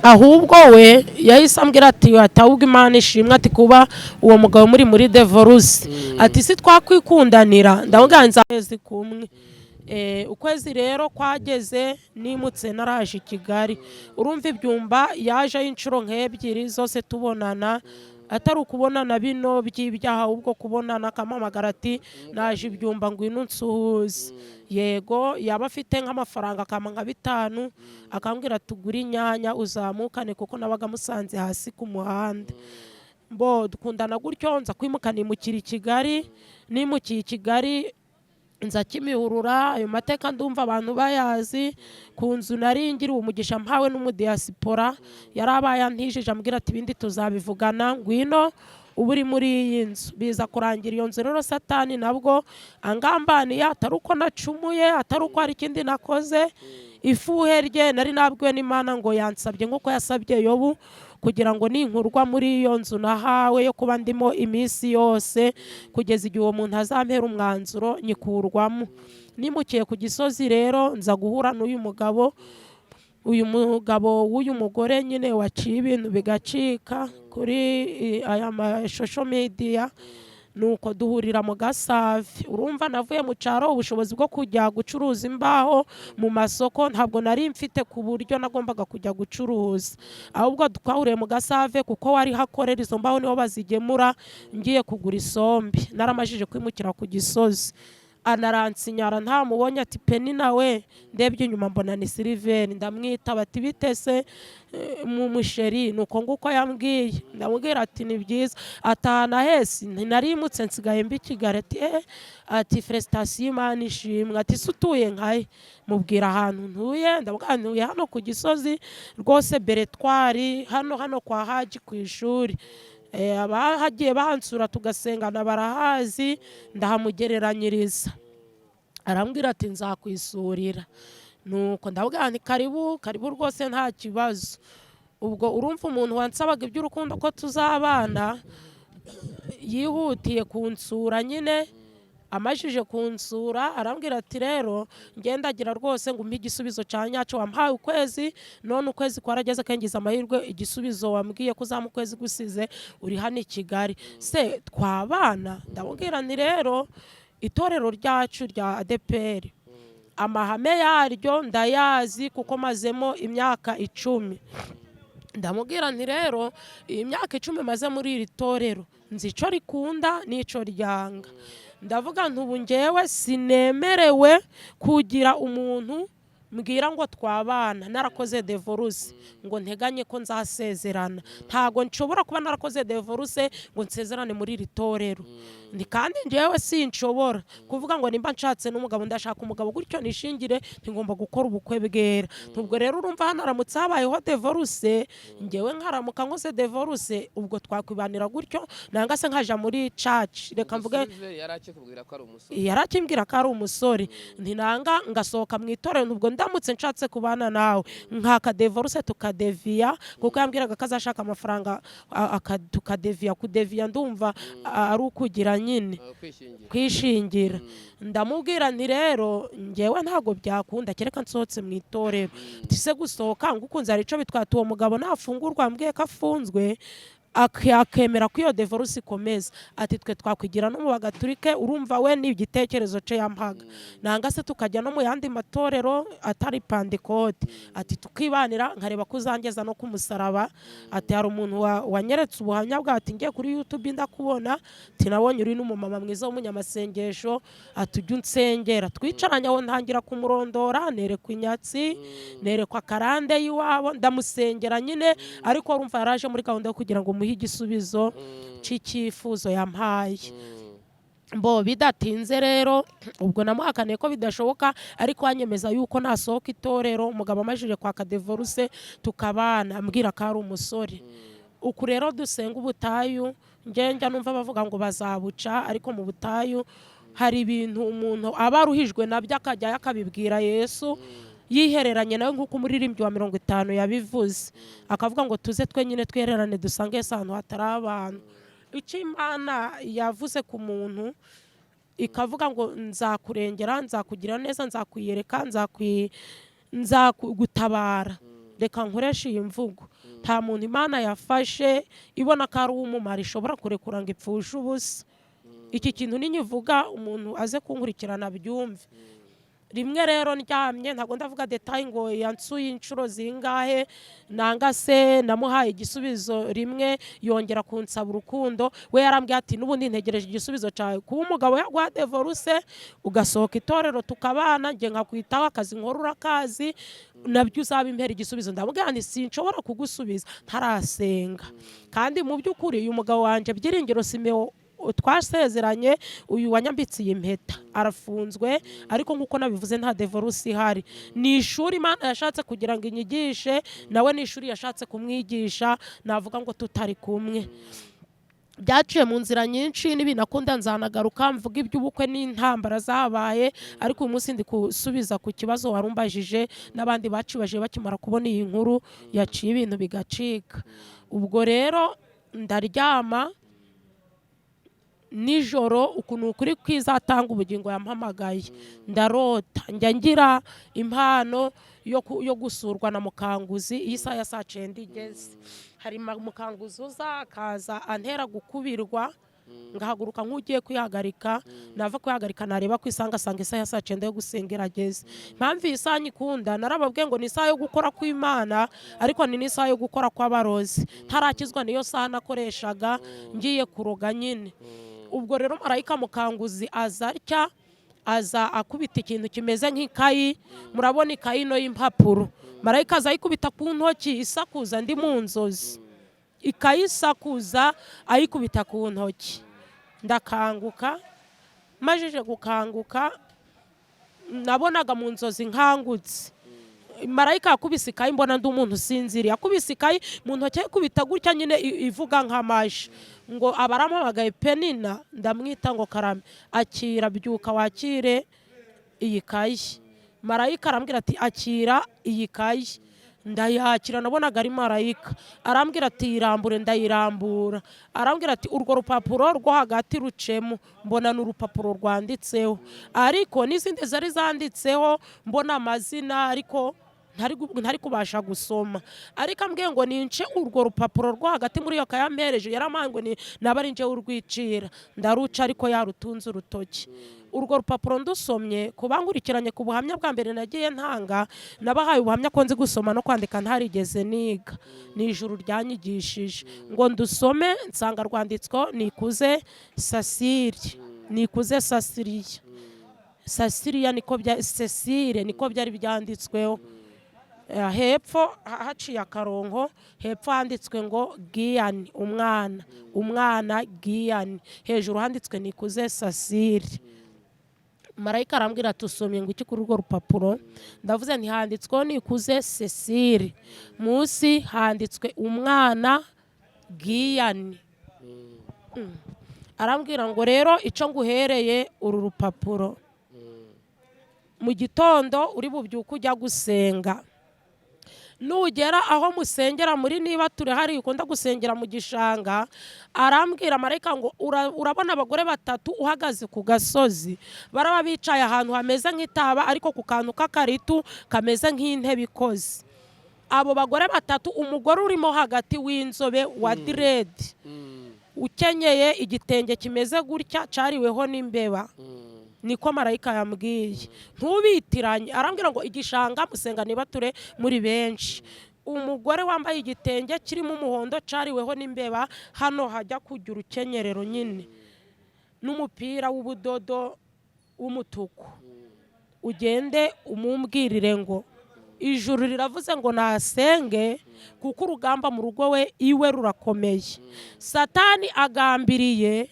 Speaker 1: ahubwo we yahise ambwira ati ahubwo Imana ishimwe ati kuba uwo mugabo muri divorce ati si twakwikundanira ndavuga nzahezi kumwe. Ukwezi rero kwageze nimutse naraje i Kigali, urumva ibyumba yaje inshuro nk'ebyiri zose tubonana, atari ukubonana bino by'ibyaha ahubwo kubonana akamamagara ati naje ibyumba ngwino nsuhuze. Yego yaba afite nk'amafaranga akama nka 5 akambwira tugura inyanya uzamukane kuko nabaga musanze hasi ku muhanda. Dukundana gutyo nza kwimukana imukira i Kigali, nimukiye i Kigali nza Kimihurura. Ayo mateka ndumva abantu bayazi. Ku nzu nari ngiriwe umugisha mpawe n'umudiaspora yarabaye antijije ambwira ati ibindi tuzabivugana ngwino ubu uri muri iyi nzu. Biza kurangira iyo nzu rero Satani nabwo angambaniye, atari uko nacumuye, atari uko hari ikindi nakoze. Ifuhe rye nari nabwiwe n'Imana ngo yansabye nk'uko yasabye Yobu kugira ngo ninkurwa muri iyo nzu nahawe yo kuba ndimo iminsi yose kugeza igihe uwo muntu azampera umwanzuro nyikurwamo. Nimukiye ku Gisozi rero nza guhura n'uyu mugabo, uyu mugabo w'uyu mugore nyine waciye ibintu bigacika kuri aya social media, nuko duhurira mu Gasave. Urumva navuye mu cyaro, ubushobozi bwo kujya gucuruza imbaho mu masoko ntabwo nari mfite ku buryo nagombaga kujya gucuruza, ahubwo twahuriye mu Gasave kuko wari hakorera izo mbaho niho bazigemura. Ngiye kugura isombe naramajije kwimukira ku Gisozi, anaransinyara ntamubonye ati Peni nawe ndebye inyuma mbona ni Siliveri, ndamwita bati bitese mu musheri, nuko nguko yambwiye. Ndamubwira ati ni byiza, atahana hesi ninarimutse nsigaye mbi Kigali. Ati felicitation Imana ishimwe, ati sutuye nkaye. Mubwira ahantu ntuye, ndavuga ntuye hano ku Gisozi rwose Beretwari hano kwa Haji ku ishuri. Abahagiye bahansura tugasengana barahazi, ndahamugereranyiriza. Arambwira ati nzakwisurira, nuko ndavuga nti karibu rwose nta kibazo. Ubwo urumva umuntu wansabaga iby'urukundo ko tuzabana yihutiye kunsura nyine. Amajije kunsura arambwira ati rero ngendagira rwose ngo umpe igisubizo cya nyacyo, wampaye ukwezi none ukwezi kwarageze kengiza amahirwe igisubizo wambwiye ko uzamu kwezi gusize uri hano i Kigali, se twabana? Ndamubwira nti rero itorero ryacu rya ADEPR amahame yaryo ndayazi kuko mazemo imyaka 10. Ndamubwira nti rero iyi myaka 10 maze muri iri torero nzi ico rikunda n'ico ryanga. Ndavuga ntubu ngewe sinemerewe kugira umuntu mbwira ngo twabana narakoze divorce ngo nteganye ko nzasezerana. Ntago nshobora kuba narakoze divorce ngo nsezerane muri iri torero. Ndi kandi ngewe sinshobora kuvuga ngo nimba nshatse n'umugabo ndashaka umugabo gutyo nishingire ntigomba gukora ubukwe bwera. Ubwo rero urumva hano aramutse habayeho divorce, ngewe nkaramuka nkoze divorce ubwo twakwibanira gutyo nanga se nkaja muri church. Reka mvuge yarakimbwira ko ari umusore, ntinanga ngasohoka mu itorero. Ubwo ndamutse nshatse kubana nawe nkaka divorce tukadevia kuko yambwiraga ko azashaka amafaranga tukadevia. Kudevia ndumva ari ukugira nyine kwishingira. Ndamubwira nti rero ngewe ntago byakunda kereka nsohotse mu itorero. Tise gusohoka ngukunze ari ico bitwata uwo mugabo nafungurwa ambwiye ko afunzwe akemera ko iyo divorce ikomeza. Ati twe twakwigira no mu bagaturike. Urumva we ni igitekerezo cye yampaga. Nanga se tukajya no mu yandi matorero atari Pentecote. Ati tukibanira nkareba ko uzangeza no kumusaraba. Ati hari umuntu wanyeretse ubuhamya bwa ati ngiye kuri YouTube ndakubona tinabonye uri n'umumama mwiza w'umunyamasengesho, atujya unsengera. Twicaranye aho ntangira kumurondora, nerekwa inyatsi, nerekwa karande yiwabo, ndamusengera nyine. Ariko urumva yaraje muri gahunda yo kugira ngo muhe igisubizo cy'icyifuzo yampaye. Bidatinze rero ubwo namuhakaniye ko bidashoboka, ariko anyemeza yuko nasohoka itorero umugabo amajije kwaka divorce tukabana, ambwira ko ari umusore. Uku rero dusenga ubutayu, njya numva bavuga ngo bazabuca, ariko mu butayu hari ibintu umuntu aba aruhijwe nabyo akajya yakabibwira Yesu yihereranye nawe nk'uko umuririmbyi wa 50 yabivuze, akavuga ngo tuze twenyine twererane dusange ahantu hatari abantu. Icyo Imana yavuze ku muntu ikavuga ngo nzakurengera, nzakugira neza, nzakwiyereka, nzagutabara. reka nkoreshe iyi mvugo, nta muntu Imana yafashe ibona ko ari uw'umumaro ishobora kurekura ngo ipfushe ubusa. Iki kintu ninyivuga umuntu aze kunkurikirana byumve. Rimwe rero ndyamye, ntabwo ndavuga detail ngo yansuye inshuro zingahe, nanga se namuhaye igisubizo rimwe yongera kunsaba urukundo. We yarambwiye ati n'ubundi ntegereje igisubizo cyawe, kuba umugabo yaguha divorce ugasohoka itorero tukabana, nge nkakwitaho akazi nkora urakazi, nabyo uzabimpera igisubizo. Ndamubwira nti sinshobora kugusubiza ntarasenga. Kandi mu by'ukuri uyu mugabo wanje Byiringiro Simeo twasezeranye, uyu wanyambitse iyi mpeta arafunzwe, ariko nkuko nabivuze nta divorce ihari. Ni ishuri Imana yashatse kugira ngo inyigishe, nawe ni ishuri yashatse kumwigisha, navuga ngo tutari kumwe. Byaciye mu nzira nyinshi n'ibinakunda nzanagaruka mvuga iby'ubukwe n'intambara zabaye, ariko uyu munsi ndi kusubiza ku kibazo warumbajije n'abandi bacibaje bakimara kubona iyi nkuru yaciye ibintu bigacika. Ubwo rero ndaryama nijoro ukuntu ukuri kwizatanga ubugingo yampamagaye, ndarota njya ngira impano yo gusurwa na mukanguzi. Iyi saha ya saa 9 igeze, hari mukanguzi uza akaza antera gukubirwa, ngahaguruka nk'ugiye kwihagarika, nava kwihagarika nareba ku isangasanga isaha ya saa 9 yo gusengera ageze. Impamvu iyi saha nyikunda, narababwiye ngo ni isaha yo gukora kw'Imana, ariko ni n'isaha yo gukora kw'abarozi. Ntarakizwa niyo saha nakoreshaga ngiye kuroga nyine. Ubwo rero marayika mukanguzi aza akubita ikintu kimeze nk'ikayi, murabona ikayi no y'impapuro, marayika aza ayikubita ku ntoki isakuza, ndi mu nzozi, ikayi isakuza ayikubita ku ntoki. Ndakanguka, majije gukanguka nabonaga mu nzozi nkangutse. Marayika yakubise ikayi, mbona ndi umuntu usinziriye, akubise ikayi mu ntoki ayikubita gutya nyine ivuga nk'amaji, ngo abarampamagaye Penina, ndamwita ngo karame, akira, byuka wakire iyi kayi. Marayika arambwira ati akira iyi kayi. Ndayakira, nabonaga ari marayika. Arambwira ati irambure, ndayirambura. Arambwira ati urwo rupapuro rwo hagati rucemo, mbona n'urupapuro rwanditseho, ariko n'izindi zari zanditseho mbona amazina, ariko ntari kubasha gusoma. Ariko ambwiye ngo nince urwo rupapuro rwo hagati muri iyo kayampereje, yarampaye ngo naba ari nje urwicira. Ndaruca, ariko yarutunze urutoki. Urwo rupapuro ndusomye, kubankurikiranye ku buhamya bwa mbere nagiye ntanga, nabahaye ubuhamya ko nzi gusoma no kwandika ntarigeze niga. Ni ijuru ryanyigishije ngo ndusome, nsanga rwanditswe Nikuze Sasiri, Nikuze Sasiriya, Sasiriya niko bya Cecile niko byari byanditsweho. Hepfo haciye akarongo, hepfo handitswe ngo Giyani, umwana Giyani, hejuru handitswe Nikuze Sasiri. Marayika arambwira tusomye ngo iki kuri urwo rupapuro? Ndavuze nti handitswe Nikuze Cecile, munsi handitswe umwana Giyani. Arambwira ngo rero ico nguhereye uru rupapuro, mu gitondo uri bubyuka ujya gusenga, nugera aho musengera muri niba turi hari ukunda gusengera mu gishanga. Arambwira marayika ngo urabona abagore batatu uhagaze ku gasozi, baraba bicaye ahantu hameze nk'itaba, ariko ku kantu k'akaritu kameze nk'intebe ikoze. Abo bagore batatu, umugore urimo hagati w'inzobe wa dread, ukenyeye igitenge kimeze gutya cariweho n'imbeba. Niko marayika yambwiye, ntubitiranye. Arambwira ngo igishanga musenga niba ture muri benshi. Umugore wambaye igitenge kirimo umuhondo cariweho n'imbeba, hano hajya kujya urukenyerero nyine, n'umupira w'ubudodo w'umutuku. Ugende umumbwirire ngo ijuru riravuze ngo nasenge, kuko urugamba mu rugo we iwe rurakomeye. Satani agambiriye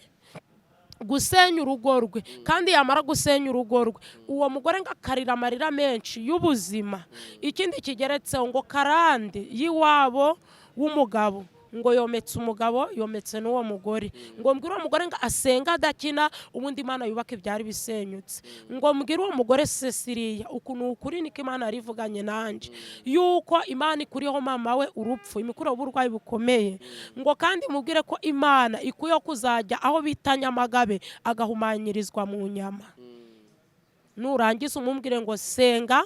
Speaker 1: gusenya urugo rwe, kandi yamara gusenya urugo rwe, uwo mugore ngakarira amarira menshi y'ubuzima. Ikindi kigeretseho ngo karande y'iwabo w'umugabo, ngo yometse umugabo, yometse n'uwo mugore. Ngo mbwira uwo mugore ngo asenga adakina, ubundi Imana yubaka ibyari bisenyutse. Ngo mbwira uwo mugore Ceciliya ukuntu ukuri niko Imana yarivuganye nanje, yuko Imana ikuriho mama we urupfu, imikuro y'uburwayi bukomeye. Ngo kandi mubwire ko Imana ikuyeho kuzajya aho bita Nyamagabe agahumanyirizwa mu nyama. Nurangiza umumbwire ngo senga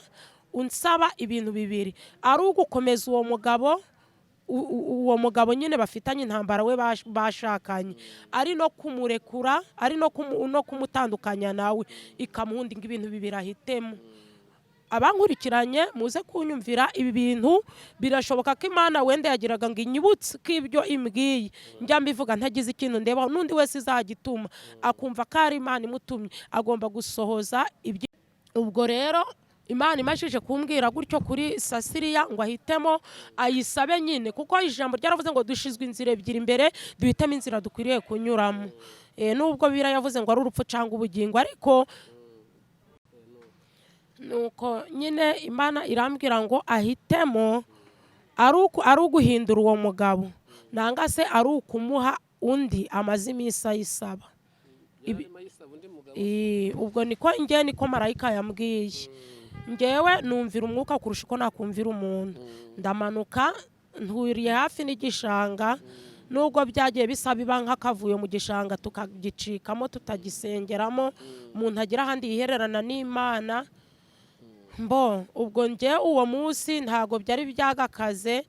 Speaker 1: unsaba ibintu bibiri, ari ugukomeza uwo mugabo nyine bafitanye intambara we bashakanye, ari no kumurekura, ari no kumutandukanya nawe, ikamuhunda ngo ibintu bibiri ahitemo. Abankurikiranye muze kunyumvira, ibi bintu birashoboka ko Imana wenda yagiraga ngo inyibutse ko ibyo imbwiye njya mbivuga ntagize ikintu ndeba, n'undi wese izagituma akumva ko ari Imana imutumye agomba gusohoza ibyo. Ubwo rero Imana imashije kumbwira gutyo kuri Sasiriya ngo ahitemo ayisabe nyine, kuko ijambo ryaravuze ngo dushizwe inzira ebyiri imbere, duhitemo inzira dukwiriye kunyuramo. Nubwo Bibiliya yavuze ngo ari urupfu cyangwa ubugingo, ariko nuko nyine Imana irambwira ngo ahitemo ari uguhindura uwo mugabo, nanga se ari ukumuha undi amaze iminsi ayisaba. Ubwo niko marayika yambwiye. Ngewe numvira umwuka kurusha uko nakumvira umuntu. Ndamanuka nturiye hafi n'igishanga, nubwo byagiye bisaba iba nk'akavuyo mu gishanga tukagicikamo tutagisengeramo, umuntu agira ahandi yihererana n'Imana. Ubwo nge uwo munsi ntago byari byagakaze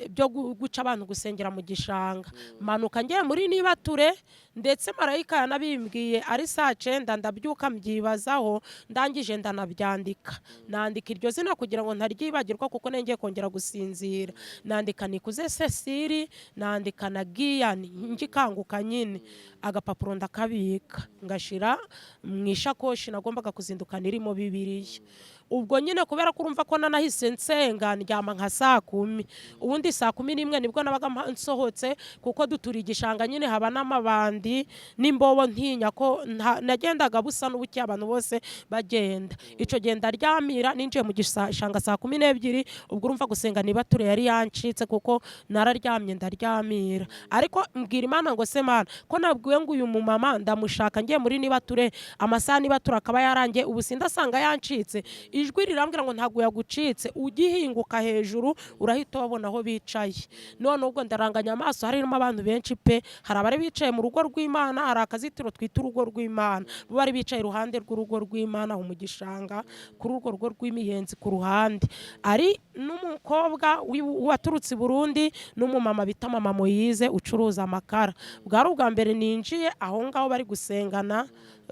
Speaker 1: byo guca abantu gusengera mu gishanga. Manuka ngiye muri Nibature, ndetse marayika yanabimbwiye ari saa 9, ndabyuka mbyibazaho, ndangije ndanabyandika. Nandika iryo zina kugira ngo ntaryibagirwa kuko nengeye kongera gusinzira. Nandika Nikuze Cecile, nandika na Giyani, ngikanguka nyine agapapuro ndakabika ngashira mu ishakoshi nagombaga kuzindukana irimo Bibiliya. Ubwo nyine kubera ko urumva ko nanahise nsenga ndyama nka saa 10, ubundi saa 11 nibwo nabaga nsohotse, kuko duturi igishanga nyine haba n'amabandi n'imbobo, ntinya ko nagendaga busa n'ubuki abantu bose bagenda. Ico genda ryamira ninjiye mu gishanga saa 12, ubwo urumva gusenga Nibature yari yancitse kuko nararyamye ndaryamira. Ariko mbwira Imana ngo se Mana, ko nabwiwe ngo uyu mumama ndamushaka ngiye muri Nibature, amasaha Nibature akaba yarangiye, ubu sindasanga yancitse. Ijwi rirambwira ngo ntago yagucitse, ugihinguka hejuru urahita wabona aho bicaye. None ubwo ndaranganya amaso, harimo abantu benshi pe, hari abari bicaye mu rugo rw'Imana, hari akazitiro twita urugo rw'Imana, bo bari bicaye iruhande rw'urugo rw'Imana mu gishanga, kuri urwo rugo rw'imiyenzi ku ruhande. Ari n'umukobwa waturutse i Burundi, n'umumama bita Mama Moyize ucuruza amakara. Bwari ubwa mbere ninjiye aho ngaho bari gusengana,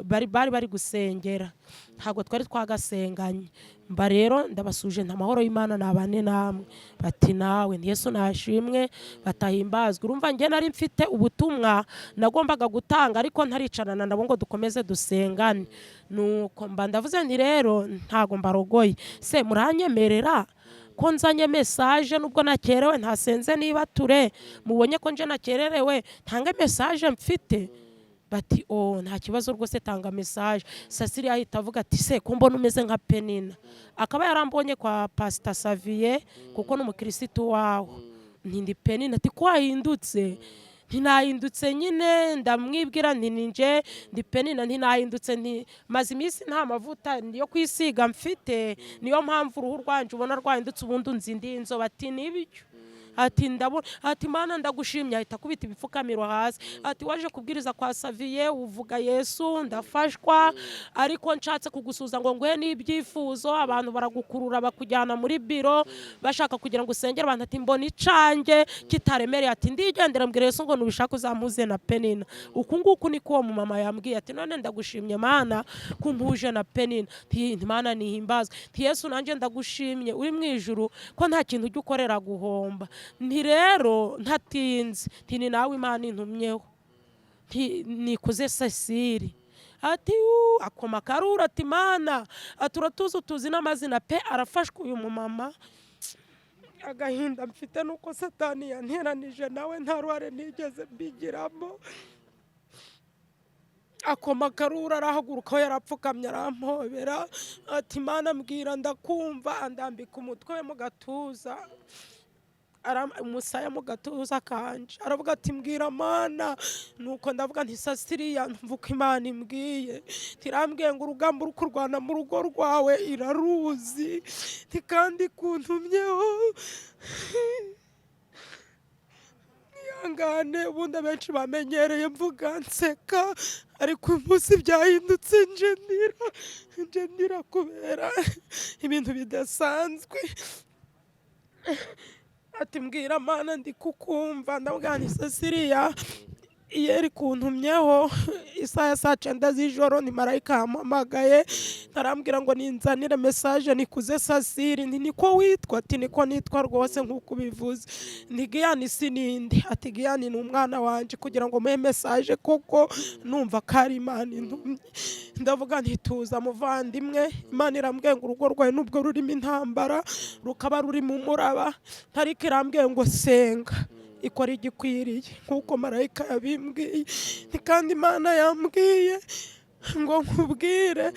Speaker 1: bari gusengera, ntabwo twari twagasenganye. Mba rero ndabasuje nta mahoro y'Imana nabane namwe. Bati nawe Yesu nashimwe, batahimbazwe. Urumva nge nari mfite ubutumwa nagombaga gutanga, ariko ntaricarana nabo ngo dukomeze dusengane. Nuko mba ndavuze nti rero ntago mbarogoye, se muranyemerera ko nzanye message nubwo nakerewe ntasenze Nibature, mubonye ko nje nakererewe ntange message mfite? Bati nta kibazo rwose, tanga message. Sasiri ahita avuga ati se ko mbona umeze nka Penina, akaba yarambonye kwa Pastor Savier kuko n'umukristo waho. Ndi Penina, ati ko wahindutse? Ntinahindutse nyine, ndamwibwira nti ninje ndi Penina, ntinahindutse, maze iminsi nta mavuta yo kwisiga mfite, niyo mpamvu uruhu rwanje ubona rwahindutse, ubundi nzindi inzobe. Ati nibyo? Ati ndabona, ati Mana ndagushimye. Ahita kubita ibipfukamiro hasi, ati waje kubwiriza kwa Savier uvuga Yesu ndafashwa, ariko nshatse kugusuza ngo nguhe n'ibyifuzo, abantu baragukurura bakujyana muri biro bashaka kugira ngo usengere abantu. Ati mbona icange kitaremereye, ati ndigendera mbwira Yesu ngo nubishaka uzampuze na Penina. Uku nguku niko uwo mumama yambwiye. Ati none ndagushimye Mana kumpuje na Penina. Nti Mana nihimbazwe. Nti Yesu nanje ndagushimye uri mu ijuru ko nta kintu ujya ukorera guhomba. Nti rero ntatinze, nti ni nawe Imana intumyeho, nti Nikuze Cecile. Ati akoma karura, ati Mana aturatuzi tuzi n'amazina pe, arafashwe uyu mumama. Agahinda mfite nuko Satani yanteranije nawe, nta ruhare nigeze mbigiramo. Akoma karura, arahaguruka aho yarapfukamye arampobera, ati Mana mbwira ndakumva. Andambika umutwe we mu gatuza, umusaya mu gatuza kanje, aravuga ati mbwira Mana. Nuko ndavuga nti Sasiriya, mvuka Imana imbwiye, tirambwiye ngo urugamba uri kurwana mu rugo rwawe iraruzi, kandi kuntumyeho mwihangane ubundi abenshi bamenyereye mvuga nseka ariko uyu munsi byahindutse nje ndira kubera ibintu bidasanzwe. Ati mbwira Mana ndi kukumva. Ndabwira nti Cecilia iyo iri kuntumyeho isaha ya saa 9 z'ijoro ni marayika yampamagaye arambwira ngo ninzanire message nikuze Cecilia. Nti niko witwa? Ati niko nitwa rwose nk'uko ubivuze. Nti Giyani sininde. Ati Giyani ni umwana wanje kugira ngo muhe message koko numva ko ari Imana intumye. Ndavuga nti tuza muvandimwe, Imana irambwiye ngo urugo rwawe nubwo rurimo intambara rukaba ruri mu muraba, ariko irambwiye ngo senga ikora igikwiriye nk'uko marayika yabimbwiye. Kandi Imana yambwiye ngo nkubwire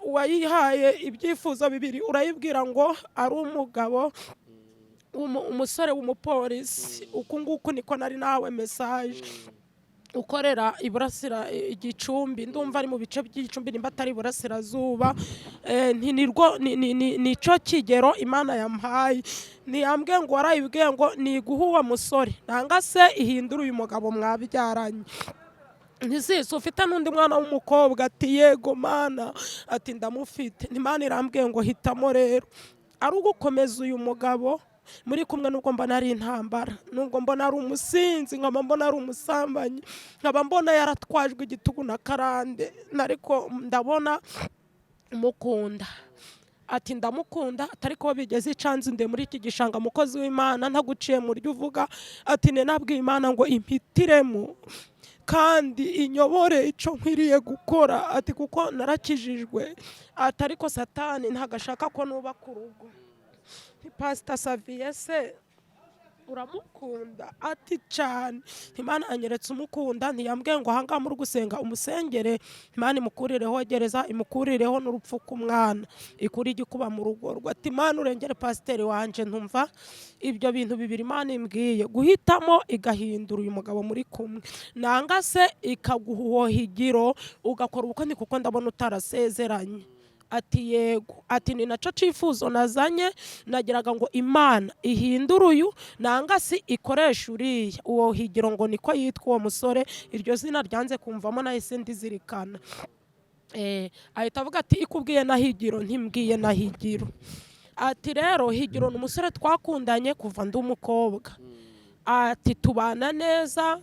Speaker 1: wayihaye ibyifuzo bibiri, urayibwira ngo ari umugabo umusore w'umupolisi. Uku nguku niko nari nawe message ukorera iburasira igicumbi, ndumva ari mu bice by'igicumbi nimba atari iburasirazuba. Nico kigero Imana yampaye. Niyambwiye ngo warayibwiye ngo niguhe uwo musore nanga se ihindura uyu mugabo mwabyaranye. Ntizise ufite n'undi mwana w'umukobwa? Ati yego Mana. Ati ndamufite. Imana irambwiye ngo hitamo rero, ari ugukomeza uyu mugabo muri kumwe nubwo mbona ari intambara, nubwo mbona ari umusinzi, nkaba mbona ari umusambanyi, nkaba mbona yaratwajwe igitugu na karande, ariko ndabona mukunda. Ati ndamukunda, atari ko bigeze icanze nde muri iki gishanga mukozi w'Imana ntaguciye mu ryo uvuga. Ati ne nabwiye Imana ngo impitiremo kandi inyobore ico nkwiriye gukora. Ati kuko narakijijwe. Ati ariko Satani ntagashaka ko nubaka urugo. Pastor Xavier se uramukunda? Ati cyane. Imana anyeretse umukunda. Ntiyambwiye ngo ahanga muri gusenga umusengere, Imana imukurireho gereza, imukurireho n'urupfu k'umwana, ikuri igikuba mu rugo rwe. Ati Imana urengere pasiteri wanje. Ntumva ibyo bintu bibiri Imana imbwiye, guhitamo igahindura uyu mugabo muri kumwe, nanga se ikaguha higiro ugakora ubukwe kuko ndabona utarasezeranye. Ati yego. Ati ni naco cifuzo nazanye, nagiraga ngo Imana ihindura uyu nanga si ikoresha uriya. Uwo higiro ngo niko yitwa uwo musore, iryo zina ryanze kumvamo nahise ndizirikana. Ahita avuga ati ikubwiye na higiro? Ntimbwiye na higiro. Ati rero higiro ni umusore twakundanye kuva ndi umukobwa. Ati tubana neza.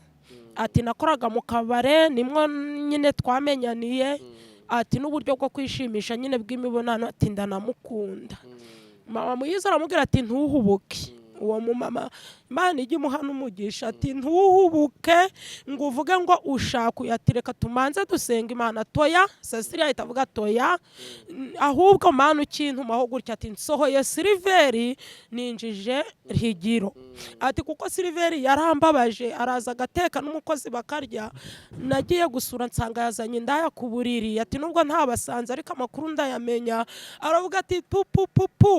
Speaker 1: Ati nakoraga mu kabare nimwo nyine twamenyaniye. Ati n'uburyo bwo kwishimisha nyine bw'imibonano. Ati ndanamukunda. Mama Muyiza aramubwira ati ntuhubuke. Uwo mumama Imana ijye imuha n'umugisha. Ati ntuhubuke ngo uvuge ngo ushaka uyatireka tumanze dusenga Imana. Toya. Cecilia ahita avuga toya, ahubwo Mana ukintumaho gutya. Ati nsohoye Siliveri ninjije higiro. Ati kuko Siliveri yarambabaje, araza agateka n'umukozi bakarya. Nagiye gusura nsanga yazanye indaya ku buriri. Ati nubwo ntabasanze ariko amakuru ndayamenya. Aravuga ati pupu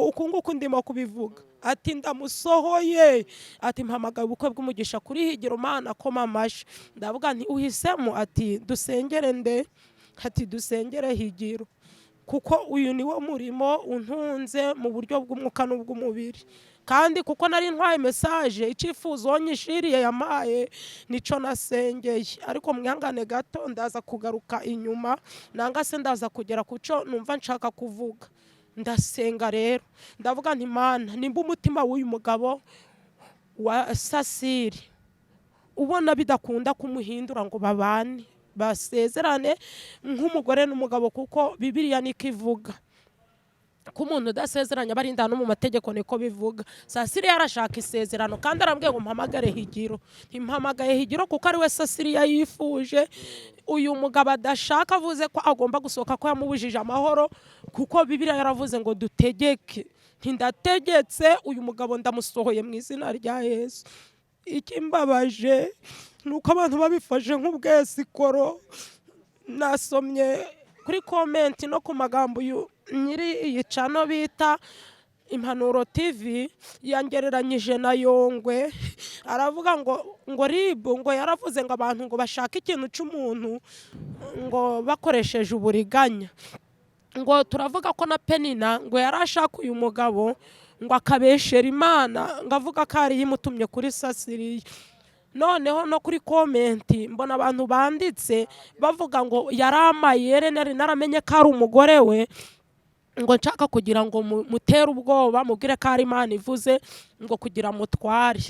Speaker 1: uku nguku ndimo kubivuga. Ati ndamusohoye. Ati mpamagaye ubukwe bw'umugisha kuri higiro Mana koma amashi. Ndavuga nti uhisemo? Ati dusengere nde? Ati dusengere higiro kuko uyu niwo murimo untunze mu buryo bw'umwuka n'ubw'umubiri. Kandi kuko nari ntwaye message icifuzo nyishiriye yamaye nico nasengeye. Ariko mwihangane gato ndaza kugaruka inyuma, nanga se ndaza kugera kuco numva nshaka kuvuga. Ndasenga rero ndavuga nti Mana nimba umutima w'uyu mugabo wa Cecilia ubona bidakunda kumuhindura ngo babane basezerane nk'umugore n'umugabo, kuko Bibiliya niko ivuga ko umuntu udasezeranya barinda no mu mategeko niko bivuga. Cecilia yarashaka isezerano kandi arambwiye ngo mpamagare higiro. Impamagaye higiro kuko ari we Cecilia yifuje. Uyu mugabo adashaka avuze ko agomba gusohoka ko yamubujije amahoro, kuko Bibiliya yaravuze ngo dutegeke. Ntindategetse uyu mugabo ndamusohoye mu izina rya Yesu. Ikimbabaje nuko abantu babifashe nk'ubwesikoro. Nasomye kuri comment no ku magambo nyiri iyi channel bita Impanuro TV yangereranyije na Yongwe. Aravuga ngo ribu ngo yaravuze ngo abantu ngo bashaka ikintu cy'umuntu ngo bakoresheje uburiganya. Ngo turavuga ko na Penina ngo yarashaka uyu mugabo ngo akabeshera Imana ngo avuga ko ari yimutumye kuri Cecilia. noneho no kuri komenti mbona abantu banditse bavuga ngo yaramayere naramenye ko ari umugore we, ngo nshaka kugira ngo mutere ubwoba mubwire ko ari Imana ivuze ngo kugira mutware.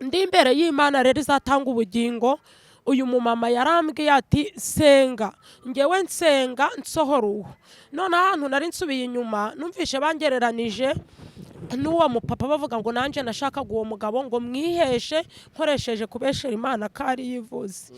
Speaker 1: Ndi imbere y'Imana rero izatanga ubugingo, uyu mumama yarambwiye ati senga, ngewe nsenga nsohora uwo. None ahantu nari nsubiye inyuma numvishe bangereranije n'uwo mupapa bavuga ngo nanje nashakaga uwo mugabo ngo mwiheshe nkoresheje kubeshera Imana ko ari yivuze.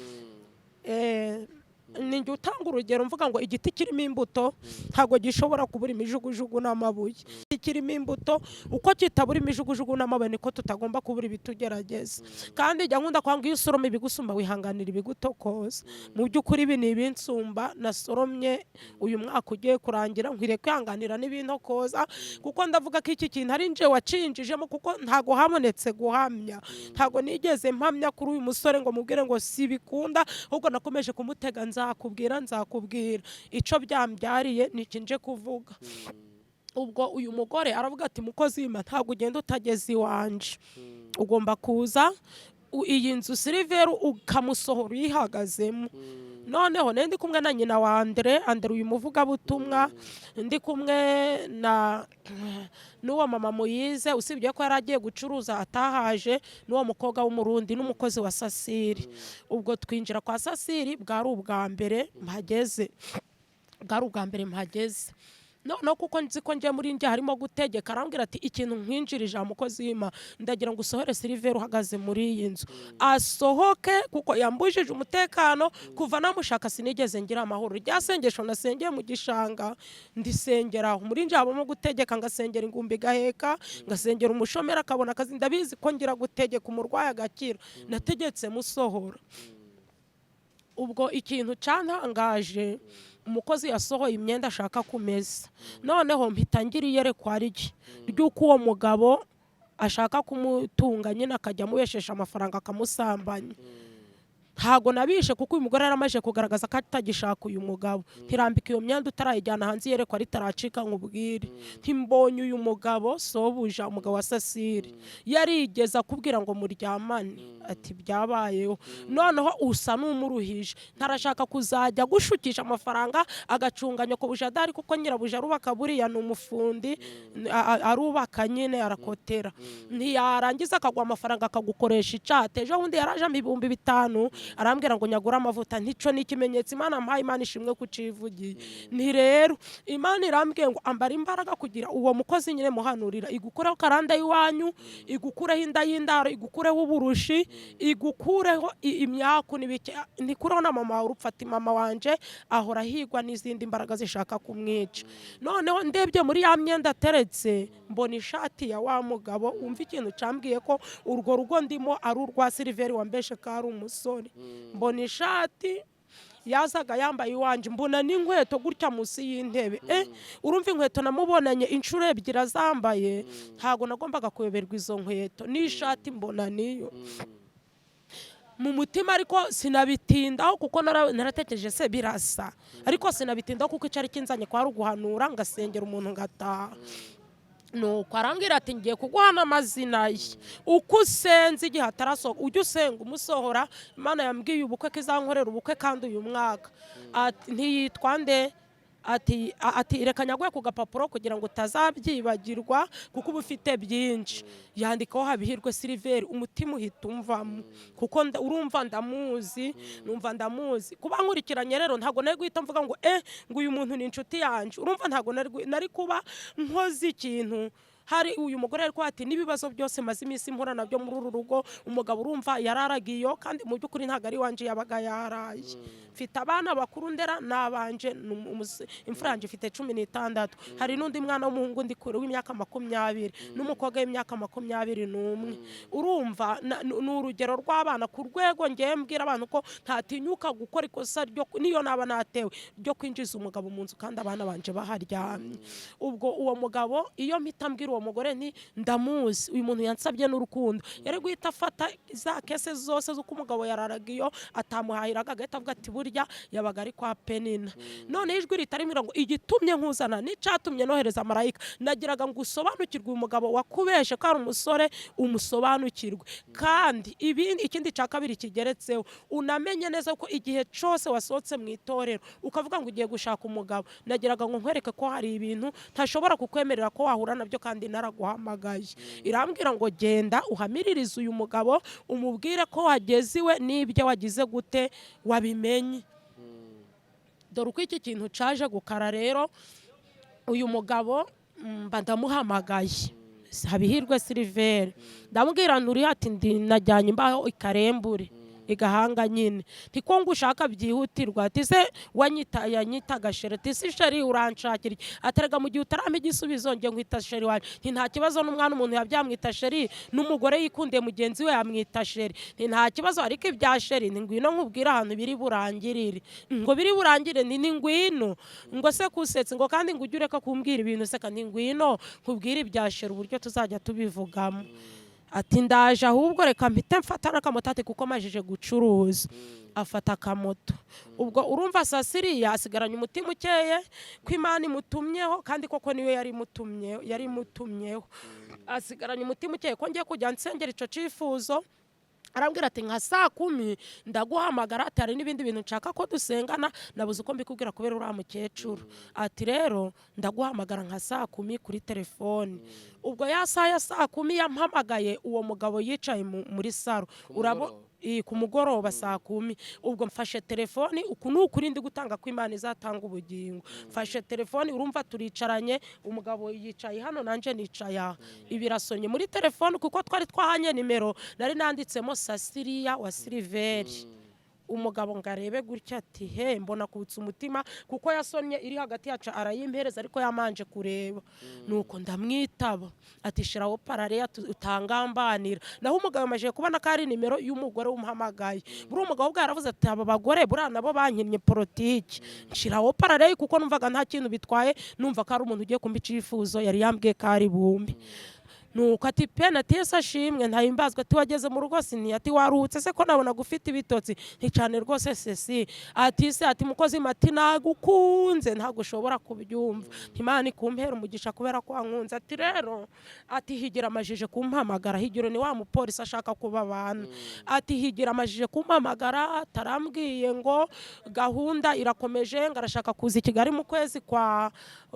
Speaker 1: Ninjye utanga urugero mvuga ngo igiti kirimo imbuto ntabwo gishobora kubura imijugujugu n'amabuye. Kirimo imbuto uko kitabura imijugujugu n'amabuye niko tutagomba kubura ibitugerageza. Kandi jya nkunda kwanga iyo usoroma ibigusumba wihanganira ibigutokoza. Mu by'ukuri ibi ni ibinsumba nasoromye uyu mwaka ugiye kurangira, nkwiriye kwihanganira n'ibintokoza kuko ndavuga ko iki kintu ari nje wacinjijemo, kuko ntago habonetse guhamya. Ntago nigeze mpamya kuri uyu musore ngo mubwire ngo si bikunda, ahubwo nakomeje kumutega nzakubwira ico byambyariye niki nje kuvuga. Ubwo uyu mugore aravuga ati mukozi w'Imana ntabwo ugenda utageze iwanje, ugomba kuza iyi nzu Silver ukamusohora uyihagazemo. Noneho ndi kumwe na nyina wa Andre uyu muvugabutumwa, ndi kumwe na n'uwo mama Muyize, usibye ko yari agiye gucuruza atahaje, n'uwo mukobwa w'umurundi n'umukozi wa Sasiri. Ubwo twinjira kwa Sasiri bwari ubwa mbere mpageze. No kuko nzi ko ngiye muri njye harimo gutegeka, arambwira ati ikintu nkwinjirije umukozi w'Imana ndagira ngo usohore Silver uhagaze muri iyi nzu asohoke, kuko yambujije umutekano. Kuva namushaka sinigeze ngira amahoro. Rya sengesho nasengeye mu gishanga ndisengeraho muri njye habamo gutegeka, ngasengera ingumbi gaheka, ngasengera umushomera akabona akazi. Ndabizi ko ngira gutegeka umurwayi agakira, nategetse musohora. Ubwo ikintu cantangaje, umukozi yasohoye imyenda ashaka kumesa. Noneho mpita ngira iyerekwa ry'uko uwo mugabo ashaka kumutunga nyine akajya amubeshesha amafaranga akamusambanya. Ntago nabishe kuko uyu mugore yaramaje kugaragaza ko atagishaka uyu mugabo. Ntirambika iyo myenda utarayijyana hanze yerekwa ritaracika nkubwire. Ntimbonye uyu mugabo sobuja umugabo wa Sasiri yarigeza kubwira ngo muryamane, ati byabayeho. Noneho usa n'umuruhije, ntarashaka kuzajya gushukisha amafaranga agacunganya ko bujadari, kuko nyirabuja arubaka buriya ni umufundi arubaka nyine arakotera. Ntiyarangiza akagwa amafaranga akagukoresha icate. Ejo bundi yaraje 5,000 arambwira ngo nyagura amavuta. Ntico ni ikimenyetso Imana mpaye, Imana ishimwe kucivugiye. Ni rero Imana irambwiye ngo ambara imbaraga kugira uwo mukozi nyine muhanurira igukureho karanda y'iwanyu, igukureho inda y'indaro, igukureho uburushi, igukureho imyaku n'ibike. Ndikureho na mama wawe urupfati, mama wanje ahora higwa n'izindi mbaraga zishaka kumwica. Noneho ndebye muri ya myenda ateretse mbona ishati ya wa mugabo. Umva ikintu cambwiye ko urwo rugo ndimo ari urwa Silver wambeshe ko ari umusore. Mbona ishati yazaga yambaye iwanje, mbona n'inkweto gutya musi y'intebe. Urumva inkweto namubonanye inshuro 2 azambaye, ntago nagombaga kuyoberwa izo nkweto n'ishati mbona niyo. Mu mutima ariko sinabitindaho kuko naratekereje se birasa, ariko sinabitindaho kuko icari kinzanye kwa ruguhanura ngasengera umuntu ngataha. Nuko arambwira ati ngiye kuguhana amazina ye, uko usenze igihe atarasohoka ujye usenga umusohora. Imana yambwiye ubukwe kizankorera ubukwe kandi uyu mwaka. Ntiyitwa nde? Ati reka nyaguye ku gapapuro kugira ngo utazabyibagirwa kuko uba ufite byinshi. Yandikaho Habihirwe Silver, umutima uhita umvamo kuko urumva ndamuzi, numva ndamuzi. Kuba nkurikiranye rero ntago nari guhita mvuga ngo ngo uyu muntu ni inshuti yanje. Urumva ntago nari kuba nkoze ikintu. Hari uyu mugore ariko ati nibibazo byose maze iminsi impura nabyo muri uru rugo. Umugabo urumva yararagiyo, kandi mu by'ukuri ntago ari wanje yabaga yaraye. Mfite abana bakuru ndera nabanje, imfura yanje ifite 16. Hari n'undi mwana w'umuhungu ndi kure w'imyaka 20 n'umukobwa w'imyaka 21. Urumva n'urugero rw'abana ku rwego ngiye mbwira abantu ko ntatinyuka gukora ikosa ryo niyo naba natewe ryo kwinjiza umugabo mu nzu kandi abana banje baharyamye. Ubwo uwo mugabo iyo mpita mbwira uwo mugore nti ndamuzi, uyu muntu yansabye n'urukundo. Yari guhita afata za kese zose z'uko umugabo yararaga iyo atamuhahiraga, agahita avuga ati burya yabaga ari kwa Penina. None ijwi ritari mirongo igitumye nkuzana n'icatumye nohereza marayika, nagiraga ngo usobanukirwe uyu mugabo wakubeshe ko ari umusore, umusobanukirwe. Kandi ikindi cya kabiri kigeretseho, unamenye neza ko igihe cyose wasohotse mu itorero ukavuga ngo ugiye gushaka umugabo, nagiraga ngo nkwereke ko hari ibintu ntashobora kukwemerera ko wahura nabyo kandi naraguhamagaye. Irambwira ngo genda uhamiririze uyu mugabo, umubwire ko wageze iwe n'ibyo wagize gute wabimenye. Dore uko iki kintu caje gukara rero, uyu mugabo mba ndamuhamagaye Habihirwe Silver, ndamubwira nturi ati najyanye imbaho ikarembure igahanga nyine, tiko ngo ushaka byihutirwa, tise yanyita gashera, tise sheri uranshakira, aterega mu gihe utarama igisubizo nge nkwita sheri wanje, nta kibazo n'umwana umuntu yabyamwita sheri, n'umugore yikundiye mugenzi we yamwita sheri, nta kibazo. Ariko ibya sheri ni ngwino nkubwira ahantu biri burangirire, ngo biri burangire ni ngwino, ngo se kusetse ngo kandi ngo ujye ureka kumbwira ibintu seka, ni ngwino nkubwira ibya sheri uburyo tuzajya tubivugamo. Ati ndaje ahubwo reka mpite mfata n'akamoto kuko majije gucuruza. Afata akamoto, ubwo urumva Sasiriya asigaranye umutima ukeye ko Imana imutumyeho, kandi koko niwe yari mutumyeho, asigaranye umutima ukeye ko ngiye kujya nsengera ico cifuzo. Arambwira ati nka saa 10 ndaguhamagara, atari n'ibindi bintu nshaka ko dusengana, nabuze uko mbikubwira kubera uri mukecuru. Ati rero ndaguhamagara nka saa 10 kuri telefone. Ubwo ya saa 10 yampamagaye, uwo mugabo yicaye muri saro, ku mugoroba saa 10. Ubwo mfashe telefoni, uku n'ukuri ndi gutanga ko Imana izatanga ubugingo. Mfashe telefoni, urumva turicaranye, umugabo yicaye hano nanje nicaye aha, ibirasonye muri telefoni kuko twari twahanye nimero, nari nanditsemo Sasiriya wa Silver. Umugabo ngarebe gutya ati he, mbona kubutsa umutima kuko yasonye iri hagati yacu, arayimpereza ariko yamanje kureba. Nuko ndamwitaba, ati shiraho parareya utangambanira. Naho umugabo amaje kubona ko ari nimero y'umugore umuhamagaye. Buri umugabo bwa yaravuze ati aba bagore buri nabo bankinnye politiki, shiraho parareya kuko numvaga nta kintu bitwaye, numva ko ari umuntu ugiye kumbi cifuzo yari yambwiye ko ari bumbi. Nuko ati pena tesa shimwe ntahimbazwa, ati wageze mu rugo sini, ati waruhutse se ko nabona gufite ibitotsi, nticane rwose sesi, ati se ati mukozi mati nagukunze ntagushobora kubyumva, Imana ikumpera umugisha kubera ko wankunze. Ati rero ati higira amajije kumpamagara, higiro ni wa mupolisi ashaka kuba abantu, ati higira amajije kumpamagara, tarambwiye ngo gahunda irakomeje, ngarashaka kuza i Kigali mu kwezi kwa,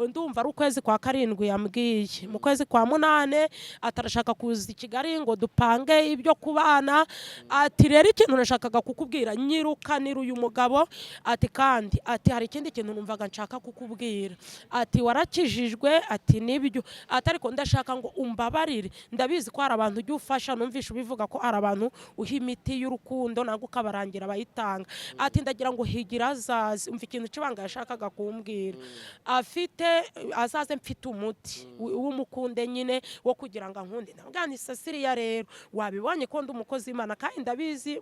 Speaker 1: ndumva ari ukwezi kwa 7 yambwiye, mu kwezi kwa 8 atarashaka kuza i Kigali ngo dupange ibyo kubana. Ati rero ikintu nashakaga kukubwira, nyirukanira uyu mugabo, ati kandi ati hari ikindi kintu numvaga nshaka kukubwira, ati warakijijwe, ati nibyo, ati ariko ndashaka ngo umbabarire, ndabizi ko hari abantu ujya ufasha, numvisha ubivuga ko hari abantu uha imiti y'urukundo nango ukabarangira abayitanga. Ati ndagira ngo higira azaze, umva ikintu kibanga yashakaga kumbwira, afite azaze mfite umuti w'umukunde nyine wo kugira ngo nkunde. Nabwani Sasiriya rero wabibonye ko ndi umukozi Imana, kandi ndabizi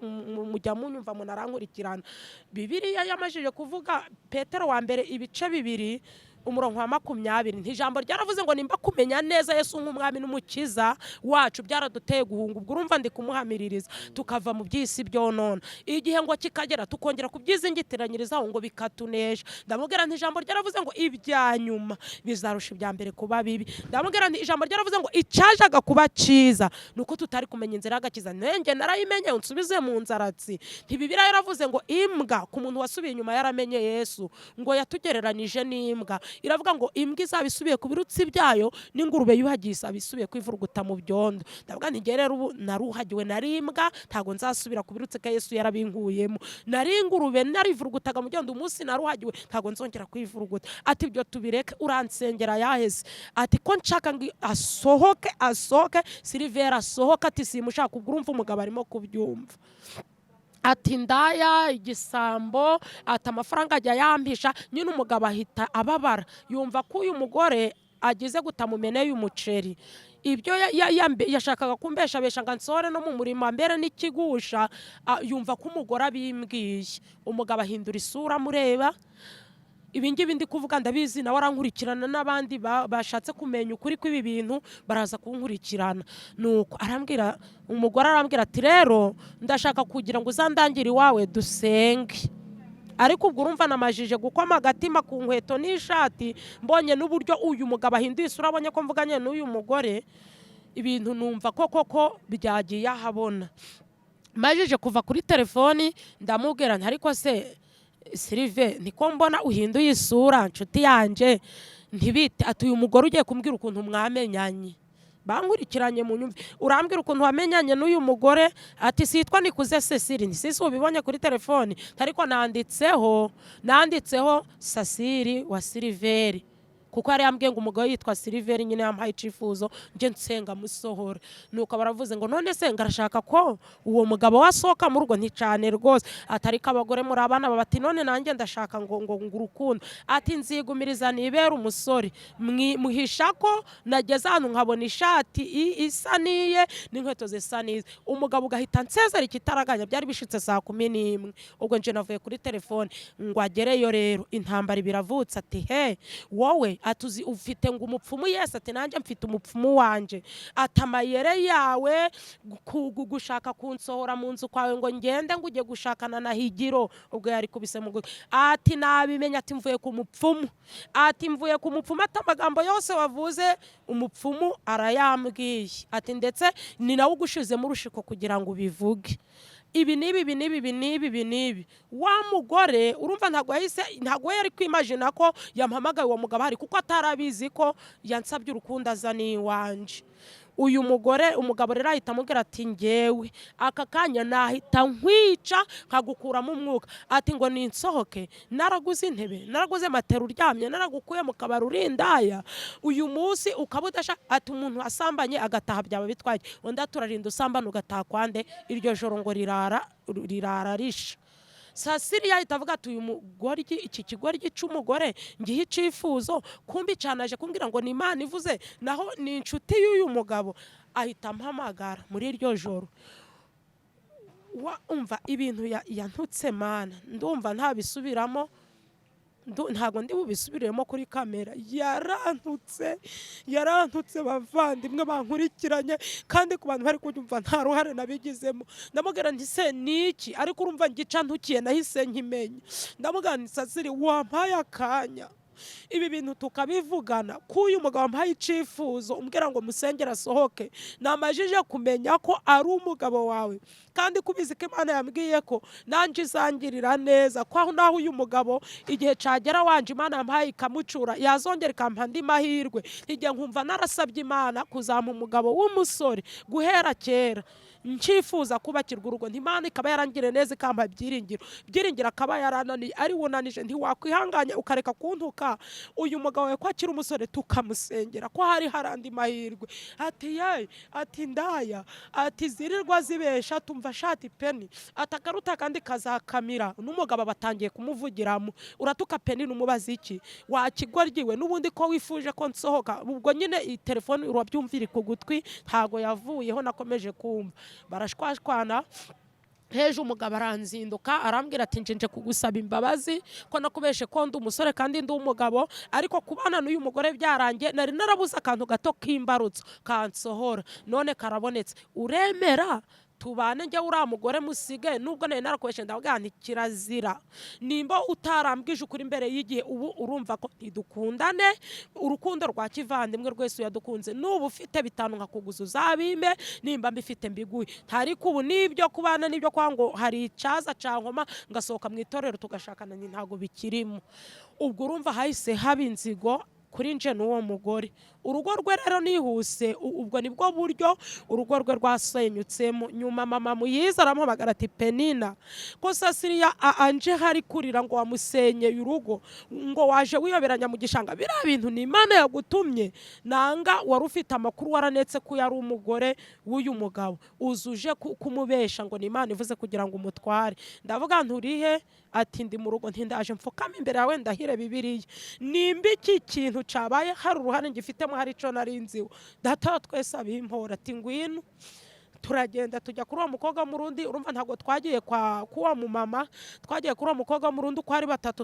Speaker 1: mujya munyumva munarankurikirana. Bibiliya yamajije kuvuga Petero wa mbere ibice 2 umurongo wa 20, ntijambo ryaravuze ngo nimba kumenya neza Yesu nk'umwami n'umukiza wacu byaraduteye guhunga. Ubwo urumva ndi kumuhamiririza tukava mu byisi byonona, igihe ngo kikagera tukongera kubyizingitiranyirizaho ngo bikatunesha. Ndamubwira nti ijambo ryaravuze ngo ibyanyuma bizarusha ibya mbere kuba bibi. Ndamubwira nti ijambo ryaravuze ngo icyajaga kuba ciza nuko tutari kumenya inzira y'agakiza, nenge narayimenye unsubize mu nzaratsi. Bibiliya yaravuze ngo imbwa ku muntu wasubiye inyuma yaramenye Yesu, ngo yatugereranije n'imbwa. Iravuga ngo imbwa izabisubiye ku birutsi byayo, n'ingurube yuhagiye isabisubiye kwivuruguta mu byondo. Ndavuga nti rero ubu naruhagiwe, nari imbwa ntago nzasubira ku birutsi ka Yesu yarabinkuyemo, nari ingurube narivurugutaga mu byondo, umunsi naruhagiwe ntago nzongera kwivuruguta. Ati ibyo tubireke, uransengera yaheze, ati ko nshaka ngo asohoke Silver asohoka, ati simushaka. Ubwo urumva umugabo arimo kubyumva, ati ndaya igisambo, ati amafaranga ajya yampisha. Nyine umugabo ahita ababara, yumva ko uyu mugore agize gutamumeneye umuceri. Ibyo yashakaga kumbeshabesha ngo nsore no mu murimo mbere n'ikigusha, yumva ko umugore abimbwiye. Umugabo ahindura isura mureba, ibi ngibi ndi kuvuga ndabizi nawe arankurikirana n'abandi bashatse kumenya ukuri kw'ibi bintu baraza kunkurikirana. Nuko arambwira, umugore arambwira ati rero ndashaka kugira ngo uzandangire iwawe dusenge. Ariko ubwo urumva namajije gukoma agatima ku nkweto n'ishati, mbonye n'uburyo uyu mugabo ahinduye isura, abonye ko mvuganye n'uyu mugore, ibintu numva koko byagiye ahabona. Majije kuva kuri telefoni ndamubwira nti ariko se Sylvain, niko mbona uhinduye isura nshuti yanje, ntibite ati uyu mugore ugiye kumbwira ukuntu mwamenyanye. Bankurikiranye mu nyumve, urambwira ukuntu wamenyanye n'uyu mugore, ati sitwa Nikuze Cecile, sisi ubibonye kuri telefoni, ariko nanditseho Cecile wa Sylvain, kuko yari yambwiye ngo umugabo yitwa Sylvain, nyine yampaye icifuzo nje nsenga musohora. Nuko baravuze ngo none se ngarashaka ko uwo mugabo wasohoka mu rugo, nticane rwose, atari ko abagore muri abana babati none nanjye ndashaka ngo urukundo, ati nzigumiriza nibera umusore, muhisha ko nageze hano nkabona ishati isa niye n'inkweto zisa nize. Umugabo ugahita nsezera ikitaraganya, byari bishitse 11:00. Ubwo nje navuye kuri telefone ngo agereyo, rero intambara biravutse. Ati he wowe, atuzi ufite ngo umupfumu Yesu, ati nanjye mfite umupfumu wanje, atamayere yawe gushaka kunsohora mu nzu kwawe ngo ngende ngo ujye gushakana na Higiro. Ubwo yari kubise mu gutwi, ati nabimenya, ati mvuye ku mupfumu, ati mvuye ku mupfumu, ati amagambo yose wavuze umupfumu arayambwiye, ati ndetse ni nawe ugushizemo urushiko kugira ngo ubivuge ibi nibi. Wa mugore urumva ntago yari kwimagina ko yampamagaye uwo mugabo hari, kuko atarabizi ko yansabye urukundo azani iwanje. Uyu mugore, umugabo rero ahita amubwira ati ngewe aka kanya nahita nkwica nkagukuramo umwuka, ati ngo ninsohoke, naraguze intebe, naraguze matera uryamye, naragukuye mu kabari urindaya, uyu munsi ukaba udasha, ati umuntu asambanye agataha byaba bitwaye, undi aturarinda usambana ugataha kwande, iryo joro ngo rirara risha. Cecile yahita avuga ati uyu mugore, iki kigore cy'umugore ngiye icifuzo, kumbi canaje kumbwira ngo ni Imana ivuze, naho ni inshuti y'uyu mugabo. Ahita ampamagara muri iryo joro. Umva ibintu yantutse Mana, ndumva ntabisubiramo, ntago ndi bubisubiremo kuri kamera. Yarantutse bavandimwe bankurikiranye, kandi ku bantu bari kunyumva nta ruhare nabigizemo. Ndamubwira nti se niki, ariko urumva ngica ntukiye nahise nkimenya. Ndamubwira nti Cecile, wampaye akanya ibi bintu tukabivugana, kuyu mugabo wampaye icifuzo umbwira ngo musengera asohoke, namajije kumenya ko ari umugabo wawe, kandi kubizi ko Imana yambwiye ko nanje izangirira neza, ko naho uyu mugabo igihe cagera wanje Imana yampaye ikamucura, yazongera ikampa andi mahirwe. Igihe nkumva narasabye Imana kuzampa umugabo w'umusore guhera kera, nchifuza kubakirwa urugo, Imana ikaba yarangire neza ikampa byiringiro akaba yarananiye, ari wunanije ntiwakwihanganya ukareka kuntuka uyu mugabo we kwakira umusore tukamusengera ko hari harandi mahirwe. Ati ndaya, ati zirirwa zibesha tumva shati peni, atakaruta kandi kazakamira, n'umugabo batangiye kumuvugiramo, uratuka peni numubaza iki, wakigoryiwe n'ubundi ko wifuje ko nsohoka. Ubwo nyine telefone urabyumvira ku gutwi, ntago yavuyeho, nakomeje kumva barashwashwana. Heje umugabo aranzinduka arambwira ati nje kugusaba imbabazi ko nakubeshe ko ndi umusore kandi ndi umugabo, ariko kubana n'uyu mugore byarangiye, nari narabuze akantu gato k'imbarutso kansohora, none karabonetse, uremera tubane njye uriya mugore musige? Nubwo nari narakubeshe ndavuga nti kirazira, nimba utarambwije ukuri imbere y'igihe, ubu urumva ko ntidukundane, urukundo rwa kivandimwe rwese yadukunze, nubu ufite bitanu nkakuguza uzabime, nimba mbifite mbiguye. Ariko ubu nibyo kubana nibyo kwa ngo hari icaza cankoma ngasohoka mu itorero tugashakana, ni ntago bikirimo. Ubwo urumva hahise haba inzigo kuri nje n'uwo mugore. Urugo rwe rero nihuse, ubwo nibwo buryo urugo rwe rwasenyutsemo. Nyuma mama muyiza aramuhamagara ati Penina, ko Cecile anje hari kurira ngo wamusenyeye urugo, ngo waje wiyoberanya mu gishanga, biriya bintu ni Imana yagutumye, nanga wari ufite amakuru waranetse ko yari umugore w'uyu mugabo, uzuje kumubesha ngo ni Imana ivuze kugira ngo umutware. Ndavuga nturihe? Ati ndi mu rugo, ntindaje mfukama imbere yawe ndahire Bibiliya, nimba iki kintu cabaye hari uruhare ngifitemo, hari ico narinziwe, data twese abimpora, ati ngwino turagenda tujya kuri uwo mukobwa murundi, urumva ntabwo twagiye kwa kuwa mu mama, twagiye kuri uwo mukobwa murundi uko ari batatu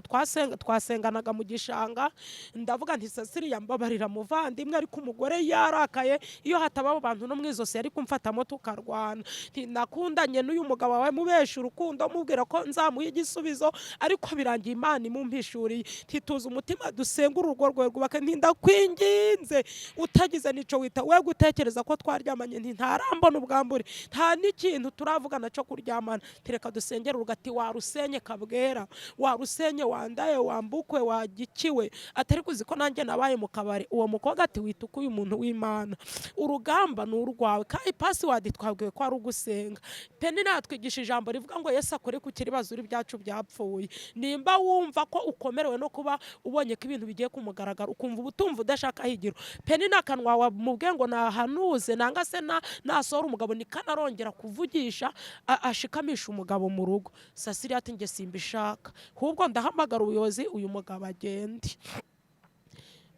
Speaker 1: twasenganaga mu gishanga. Ndavuga nti Cecilia mbabarira muvandimwe, ariko umugore yarakaye, iyo hataba abo bantu no mwizosi yari kumfatamo tukarwana. Nakundanye n'uyu mugabo wawe mubesha urukundo mubwira ko nzamuha igisubizo, ariko birangiye Imana imumpishuriye. Tuzi umutima dusenga urugo rwe rwubake. Ndakwinginze utagize nico wita we gutekereza ko twaryamanye, ntarambona ubwambure, nta n'ikintu turavugana cyo kuryamana. Tereka dusengera urugati warusenye kabwera, warusenye wandaye, wambukwe, wagikiwe, atari kuzi ko nanjye nabaye mu kabari. Uwo mukobwa ati wituka uyu muntu w'Imana, urugamba ni urwawe, kandi password twabwiwe ko ari ugusenga. Peni natwigisha ijambo rivuga ngo Yesu akore ku kiribazo uri byacu byapfuye. Nimba wumva ko ukomerewe no kuba ubonye ko ibintu bigiye kumugaragara, ukumva ubutumva udashaka higiro, Peni nakanwa wa mubwe ngo nahanuze nanga se nasohora umugabo nikanarongera kuvugisha ashikamisha umugabo mu rugo. Cecilia ati nge simbishaka, ahubwo ndahamagara ubuyobozi uyu mugabo agende.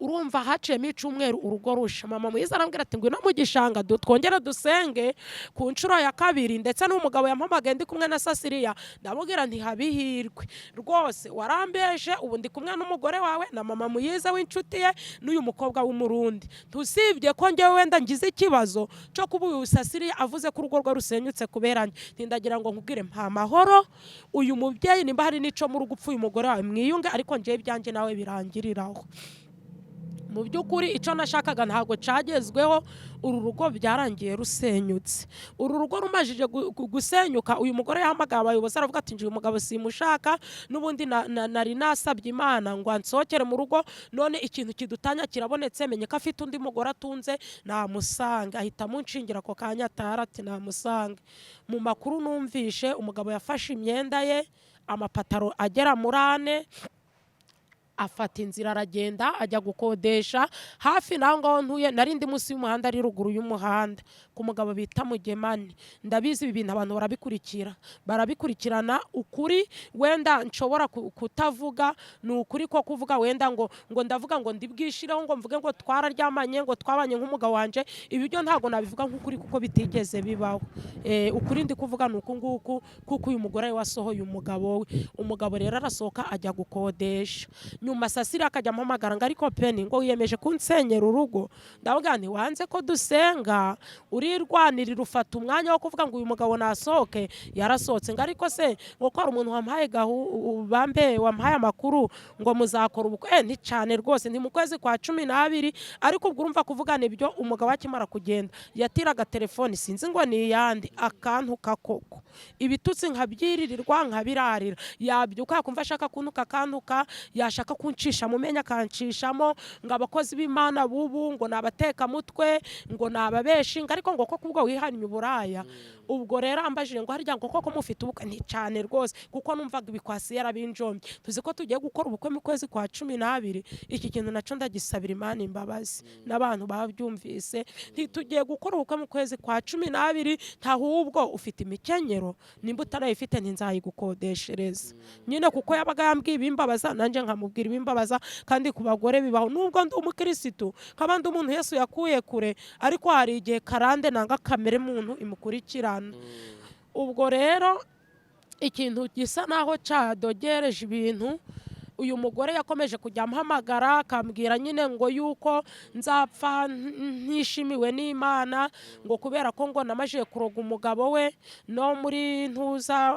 Speaker 1: Urumva haciyemo icumweru urugo rusha. Mama mwiza arambwira ati ngwino mu gishanga twongere dusenge ku nshuro ya kabiri, ndetse n'umugabo yampamagaye ndi kumwe na Cecilia. Ndamubwira nti habihirwe rwose, warambeje, ubu ndi kumwe n'umugore wawe na mama muyiza w'inshuti ye n'uyu mukobwa w'umurundi. Tusibye ko njyewe wenda ngize ikibazo cyo kuba uyu Cecilia avuze ko urugo rwe rusenyutse kuberanye. Ndagira ngo nkubwire mpa mahoro, uyu mubyeyi nimba hari nico mu rugo upfuye umugore wawe mwiyunge, ariko njyewe ibyanjye nawe birangiriraho. Mu by'ukuri icyo nashakaga ntabwo cyagezweho, uru rugo byarangiye rusenyutse. Uru rugo rumajije gusenyuka, uyu mugore yahamagaye abayobozi aravuga ati nje uyu mugabo simushaka, n'ubundi nari nasabye Imana ngo ansokere mu rugo, none ikintu kidutanya kirabonetse, menye ko afite undi mugore atunze, namusanga. Ahita munshingira ako kanya ati namusanga. Mu makuru numvishe umugabo yafashe imyenda ye, amapataro agera muri 4, afata inzira aragenda ajya gukodesha hafi naho ngaho ntuye. Nari ndi munsi y'umuhanda ari ruguru y'umuhanda ku mugabo bita Mugemani. Ndabizi ibi bintu abantu barabikurikirana. Ukuri wenda nshobora kutavuga ni ukuri ko kuvuga wenda ngo ndavuga ngo ndibwishireho ngo mvuge ngo twararyamanye ngo twabanye nk'umugabo wanje. Ibi byo ntago nabivuga nk'ukuri kuko bitigeze bibaho. Ukuri ndi kuvuga ni uku nguku kuko uyu mugore wasohoye umugabo we. Umugabo rero arasohoka ajya gukodesha. Nyuma Cecilia akajya ampamagara ngo ariko Peni ngo wiyemeje kunsenyera urugo. Ndavuga nti wanze ko dusenga urirwanirira ufata umwanya wo kuvuga ngo uyu mugabo nasohoke. Yarasohotse ngo ariko se ngo ko ari umuntu wampaye wampaye amakuru ngo muzakora ubukwe. Ni cyane rwose, ni mu kwezi kwa 12, ariko ubwo urumva kuvugana ibyo umugabo akimara kugenda yatiraga telefoni sinzi ngo ni yandi akantu kakoko, ibitutsi nkabyiririrwa nkabirarira. Yabyuka kumva ashaka kuntuka akantuka, yashaka kuncisha mu menya akancishamo ngo abakozi b'Imana bubu ngo nabateka mutwe ngo nababeshi ngo ariko ngo ko kubwo wihanye uburaya. Ubwo rero ambajije ngo harya ngo koko mufite ubukwe. Ni cyane rwose kuko numvaga ibikwasi yarabinjombye. Tuzi ko tugiye gukora ubukwe mu kwezi kwa 12. Iki kintu naco ndagisabira Imana imbabazi n'abantu babyumvise. Tugiye gukora ubukwe mu kwezi kwa 12, ntahubwo ufite imikenyero nimba utarayifite nzayigukodeshereza nyine, kuko yabaga yambwiye ibimbabaza nanje nkamubwira ibimbabaza. Kandi ku bagore bibaho, nubwo ndi umukirisitu kabandi umuntu Yesu yakuye kure, ariko hari igihe karande nanga kamere muntu imukurikirana. Ubwo rero ikintu gisa naho cadogereje ibintu, uyu mugore yakomeje kujya ampamagara akambwira nyine ngo yuko nzapfa ntishimiwe n'Imana, ngo kubera ko ngo namajije kuroga umugabo we. No muri ntuza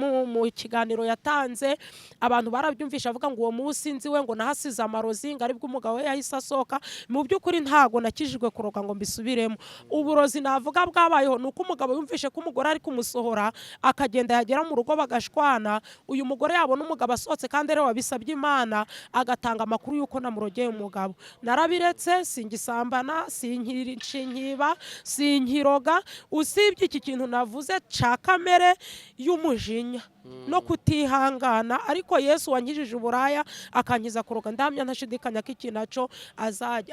Speaker 1: mu kiganiro yatanze abantu barabyumvisha avuga ngo uwo munsi nzi we ngo nahasize amarozi ngo aribwo umugabo we yahise asohoka. Mu by'ukuri ntago nakijijwe kuroga ngo mbisubiremo. Uburozi navuga bwabayeho nuko umugabo yumvishe ko umugore ari kumusohora akagenda yagera mu rugo bagashwana. Uyu mugore yabona umugabo asohotse kandi rero sabye Imana agatanga amakuru yuko namurogeye umugabo. Narabiretse singisambana, sinkiba, sinkiroga, usibye iki kintu navuze ca kamere y'umujinya no kutihangana. Ariko Yesu wankijije uburaya akankiza kuroga, ndamya ntashidikanya ko iki naco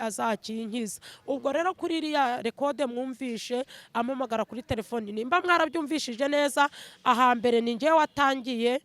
Speaker 1: azakinkiza. Ubwo rero kuri iriya rekode mwumvishe amamagara kuri telefoni, nimba mwarabyumvishije neza, ahambere ni ngewe watangiye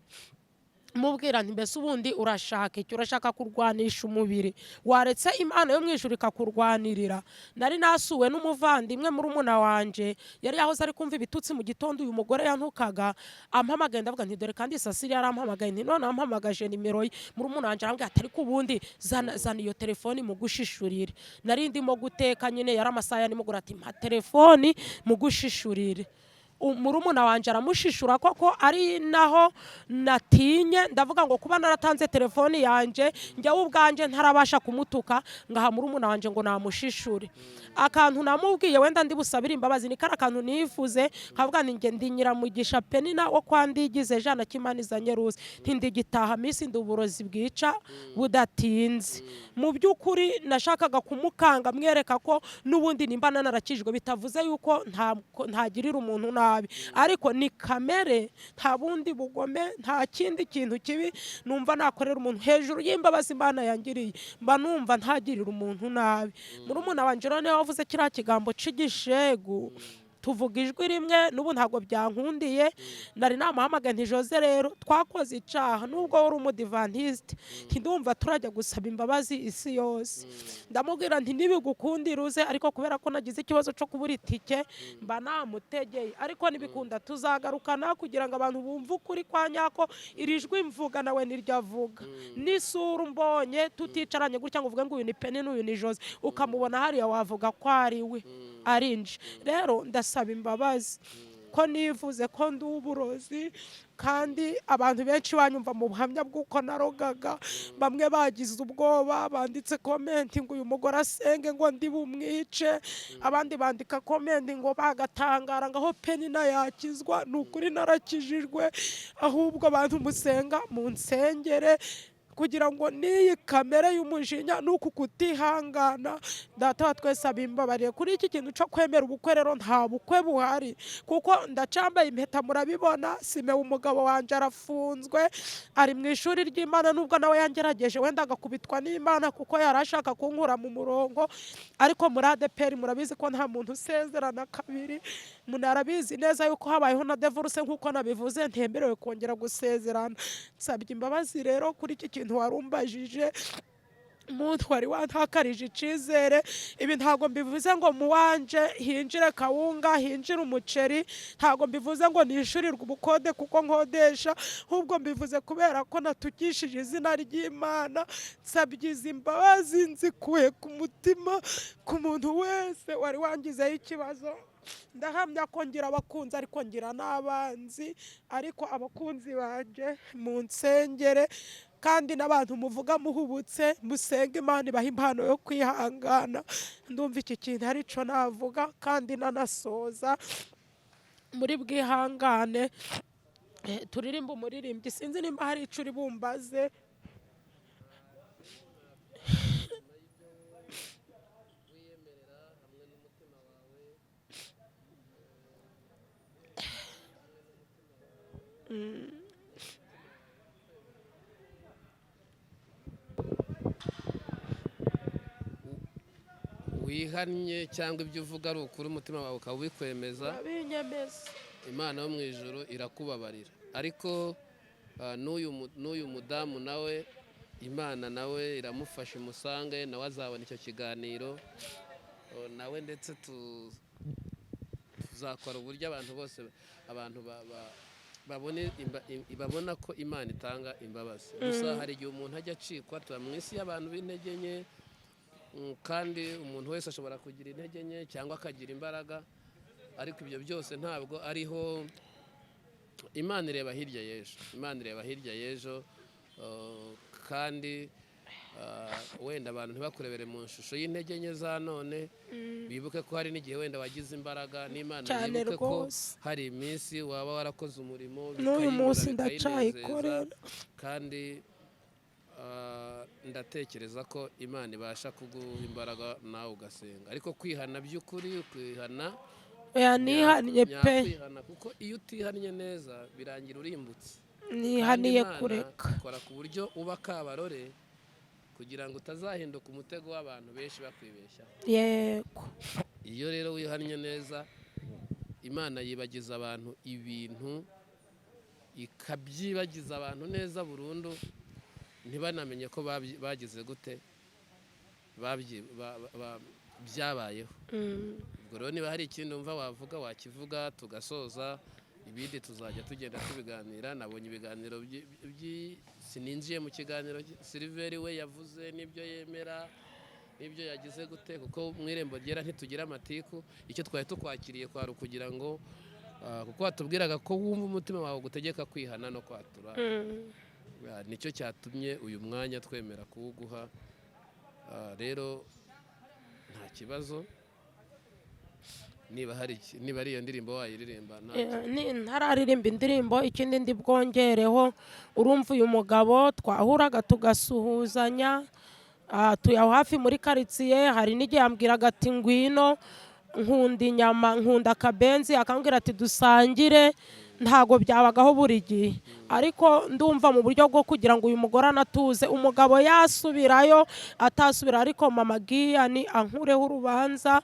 Speaker 1: mubwira nti mbese ubundi urashaka iki? Urashaka kurwanisha umubiri? Waretse Imana yo mu ijuru ikakurwanirira? Nari nasuwe n'umuvandimwe murumuna wanje yari yahoze ari kumva ibitutsi mu gitondo, uyu mugore yantukaga ampamagaye, ndavuga nti dore kandi Sasiri yarampamagaye, nti none ampamagaje nimero ye. Murumuna wanje arambwira ati ariko ubundi zana iyo telefoni mugushishurire. Nari ndimo guteka nyine, yari amasaha ya nimugoroba, ati mpa telefoni mugushishurire. Murumuna wanje aramushishura koko, ari naho natinye ndavuga ngo kuba naratanze telefoni yanje njyewe ubwanje ntarabasha kumutuka ngaha murumuna wanje ngo namushishure. Akantu namubwiye wenda ndi busabire imbabazi ni kara kantu nifuze, nkavuga ni nge ndi Nyiramugisha Penina wo kwa Ndigize Jean na Kimaniza Nyeruzi, ntindigitaha misi ndi uburozi bwica budatinze. Mu by'ukuri nashakaga kumukanga mwereka ko n'ubundi nimba narakijwe bitavuze yuko ntagirira umuntu nabi, ariko ni kamere, nta bundi bugome, nta kindi kintu kibi numva nakorera umuntu hejuru y'imbabazi Imana yangiriye, mba numva ntagirira umuntu nabi. Murumuna wanje rero wavuze kiriya kigambo c'igishegu, tuvuga ijwi rimwe, n'ubu ntabwo byankundiye. Nari namuhamagaye nti Jose rero twakoze icaha, nubwo uri umudivantiste ndumva turajya gusaba imbabazi isi yose. Ndamubwira nti nibigukundira uze, ariko kubera ko nagize ikibazo cyo kubura itike mba namutegeye, ariko nibikunda tuzagarukana kugira ngo abantu bumve ukuri kwa nyako, iri jwi mvuga nawe niryo avuga. N'isura umbonye tuticaranye gutya ngo uvuge ngo uyu ni Penny n'uyu ni Jose, ukamubona hariya wavuga ko ari we arinje. Rero ndasaba imbabazi ko nivuze ko ndi uburozi, kandi abantu benshi banyumva mu buhamya bw'uko narogaga. Bamwe bagize ubwoba, banditse komenti ngo uyu mugore asenge ngo ndi bumwice, abandi bandika komenti ngo bagatangara ngaho Penina yakizwa. Ni ukuri narakijijwe, ahubwo abantu musenga munsengere kugira ngo n'iyi kamere y'umujinya n'uku kutihangana Data wa twese abimbabariye. Kuri iki kintu cyo kwemera ubukwe rero nta bukwe buhari, kuko ndacambaye impeta murabibona. Simewe umugabo wanje arafunzwe, ari mu ishuri ry'Imana, nubwo nawe yangerageje wenda agakubitwa n'Imana kuko yarashaka kunkura mu murongo, ariko muri ADPR murabizi ko nta muntu usezerana kabiri. Munarabizi neza yuko habayeho na divorce nk'uko nabivuze, ntemerewe kongera gusezerana. Nsabye imbabazi rero kuri iki kintu warumbajije, umuntu wari wantakarije icizere. Ibi ntago mbivuze ngo mu wanje hinjire kawunga, hinjire umuceri, ntago mbivuze ngo nishurirwe ubukode kuko nkodesha, ahubwo mbivuze kubera ko natukishije izina ry'Imana. Nsabye izi imbabazi nzikuye ku mutima ku muntu wese wari wangizeho ikibazo. Ndahamya ko ngira abakunzi ariko ngira n'abanzi, ariko abakunzi banje mu nsengere, kandi n'abantu muvuga muhubutse musenge Imana ibaha impano yo kwihangana. Ndumva iki kintu ari cyo navuga, kandi nanasoza muri bwihangane. Turirimba umuririmbyi, sinzi nimba hari ico uri bumbaze.
Speaker 2: wihannye cyangwa ibyo uvuga ari ukuri, umutima wawe ukaba ubikwemeza, Imana yo mu ijuru irakubabarira. Ariko n'uyu mudamu nawe Imana nawe iramufasha imusange, nawe azabona icyo kiganiro nawe, ndetse tuzakora uburyo abantu bose babona ko Imana itanga imbabazi. Gusa hari igihe umuntu ajya acikwa, tuba mu isi y'abantu b'intege nke, kandi umuntu wese ashobora kugira intege nke cyangwa akagira imbaraga, ariko ibyo byose ntabwo ariho. Imana ireba hirya y'ejo, Imana ireba hirya y'ejo, kandi wenda abantu ntibakurebere mu shusho y'intege nke za none, bibuke ko hari n'igihe wenda wagize imbaraga, n'Imana yibuke ko hari iminsi waba warakoze umurimo
Speaker 1: n'uyu munsi ndacyayikorera,
Speaker 2: kandi ndatekereza ko Imana ibasha kuguha imbaraga nawe ugasenga. Ariko kwihana by'ukuri, kwihana
Speaker 1: nihannye pe,
Speaker 2: kuko iyo utihannye neza birangira urimbutse.
Speaker 1: nihaniye kureka,
Speaker 2: ukora ku buryo uba kabarore kugira ngo utazahinduka umutego w'abantu benshi bakwibeshya.
Speaker 1: Yego.
Speaker 2: Iyo rero wihannye neza, Imana yibagiza abantu ibintu ikabyibagiza abantu neza burundu ntibanamenye ko bagize gute byabayeho. Ubwo rero niba hari ikindi wumva wavuga wakivuga tugasoza, ibindi tuzajya tugenda tubiganira. Nabonye ibiganiro sininjiye mu kiganiro Silver we yavuze n'ibyo yemera n'ibyo yagize gute, kuko mu irembo ryera ntitugira amatiku. Icyo twari tukwakiriye kwari ukugira ngo kuko watubwiraga ko wumva umutima wawe gutegeka kwihana no kwatura, nicyo cyatumye uyu mwanya twemera kuwuguha. Rero nta kibazo, niba ari iyo ndirimbo wayiririmba.
Speaker 1: Ntararirimba indirimbo, ikindi ndi bwongereho, urumva uyu mugabo twahuraga tugasuhuzanya, tuyaho hafi muri karitsiye. Hari n'igihe yambwiraga ati ngwino, nkunda inyama, nkunda akabenzi, akambwira ati dusangire. Ntago byabagaho buri gihe, ariko ndumva mu buryo bwo kugira ngo uyu mugore anatuze, umugabo yasubirayo atasubira, ariko mama Giyani ankureho urubanza,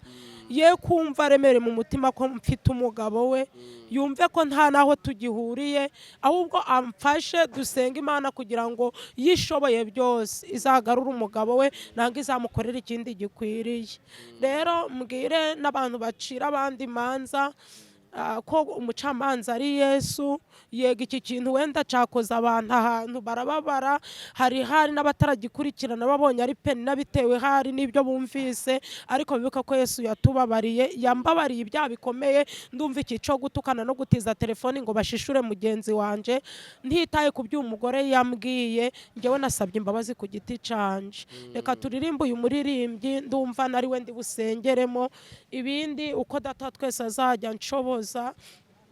Speaker 1: ye kumva aremere mu mutima ko mfite umugabo we, yumve ko nta naho tugihuriye, ahubwo amfashe dusenga Imana kugira ngo yishoboye byose izagarure umugabo we, nanga izamukorera ikindi gikwiriye. Rero mbwire n'abantu bacira abandi imanza ko umucamanza ari Yesu. Yego iki kintu wenda cyakoze abantu ahantu barababara, hari n'abataragikurikirana babonye ari peni nabitewe hari n'ibyo bumvise, ariko bibuka ko Yesu yatubabariye, yambabariye ibyaha bikomeye. Ndumva ikico gutukana no gutiza telefoni ngo bashishure mugenzi wanje, ntitaye ku by'umugore yambwiye, ngewe nasabye imbabazi ku giti canje. Reka turirimbe uyu muririmbyi, ndumva nari we ndi busengeremo, ibindi uko data twese azajya nshoboza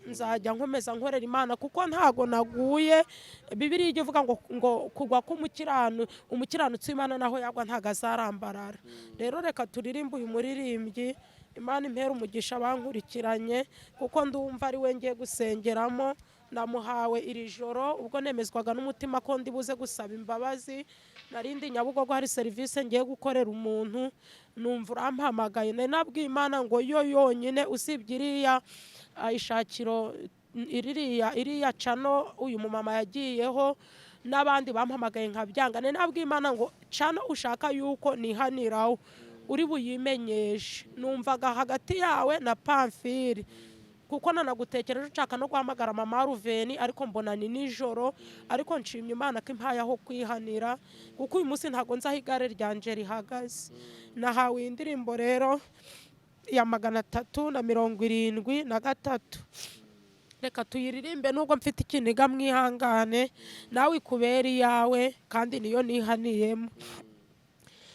Speaker 1: nzajya nkomeza nkorera Imana, kuko ntago naguye. Bibiliya ijya ivuga ngo kugwa umukiranutsi w'Imana naho yagwa ntago azarambarara. Rero reka turirimbe uyu muririmbyi, Imana impera umugisha bankurikiranye, kuko ndumva ari we ngiye gusengeramo. Namuhawe iri joro ubwo nemezwaga n'umutima ko ndi buze gusaba imbabazi. Narindi Nyabugogo hari serivisi ngiye gukorera umuntu, numva urampamagaye, nabwiye Imana ngo yo yonyine usibye iriya ishakiro iriya cano uyu mumama yagiyeho, n'abandi bampamagaye nkabyanga. Nabwiye Imana ngo cano ushaka yuko nihaniraho uri buyimenyeshe. Numvaga hagati yawe na Pamfiri, kuko nanagutekereje ushaka no guhamagara mama Ruveni, ariko mbona ni nijoro. Ariko nshimye Imana ko impaye aho kwihanira, kuko uyu munsi ntago nzaho igare ryanje rihagaze. Nahawe indirimbo rero ya 373. Reka tuyiririmbe nubwo mfite ikiniga, mwihangane nawe ikubera iyawe, kandi niyo nihaniyemo.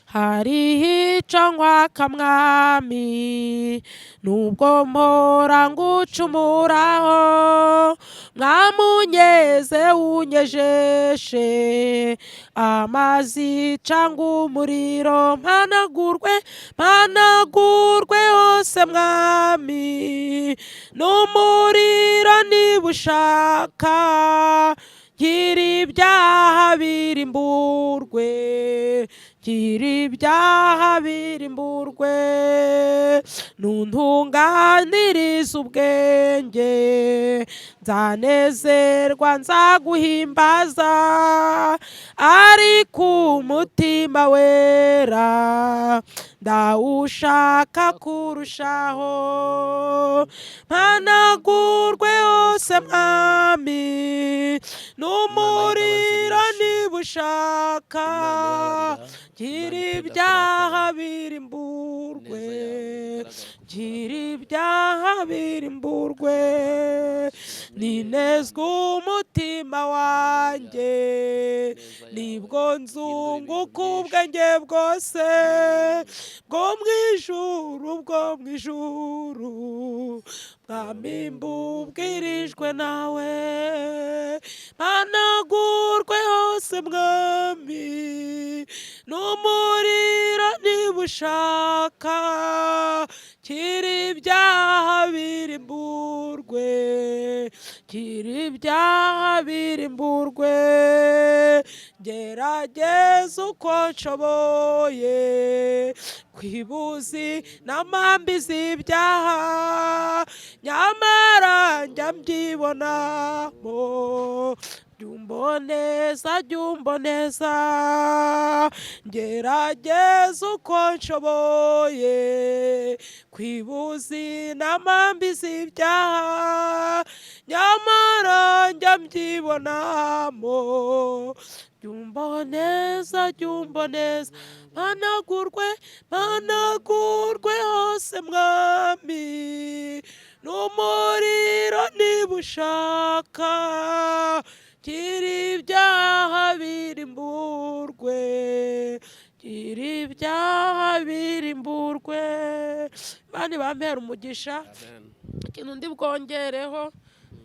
Speaker 1: Hariho ico nkwaka mwami, nubwo mpora ngucumuraho, mwamunyeze unyejeshe amazi canga umuriro, mpanagurwe hose mwami, n'umuriro niba ushaka, gira ibyaha birimburwe, gira ibyaha birimburwe, nuntunganiriza ubwenge, nzanezerwa nzaguhimbaza, ariko umutima wera ndawushaka kurushaho. Mpanagurwe hose mwami, n'umuriro niba ushaka, gira ibyaha birimburwe, gira ibyaha birimburwe, ninezwe umutima wanjye, nibwo nzunguka ubwenge bwose, bwo mwijuru, mwami mbubwirijwe nawe. Mpanagurwe hose mwami, n'umuriro niba ushaka, gira ibyaha birimburwe, gira ibyaha birimburwe, gerageza uko nshoboye kwibuzi n'amambi z'ibyaha, nyamara njya njya mbyibonamo, jya umboneza, ngerageza uko nshoboye kwibuza intambi z'ibyaha, nyamara njya mbyibonamo, jya umboneza, mpanagurwe hose mwami, n'umuriro niba ushaka, gira ibyaha birimburwe, bani bampera umugisha. Ikintu ndi bwongereho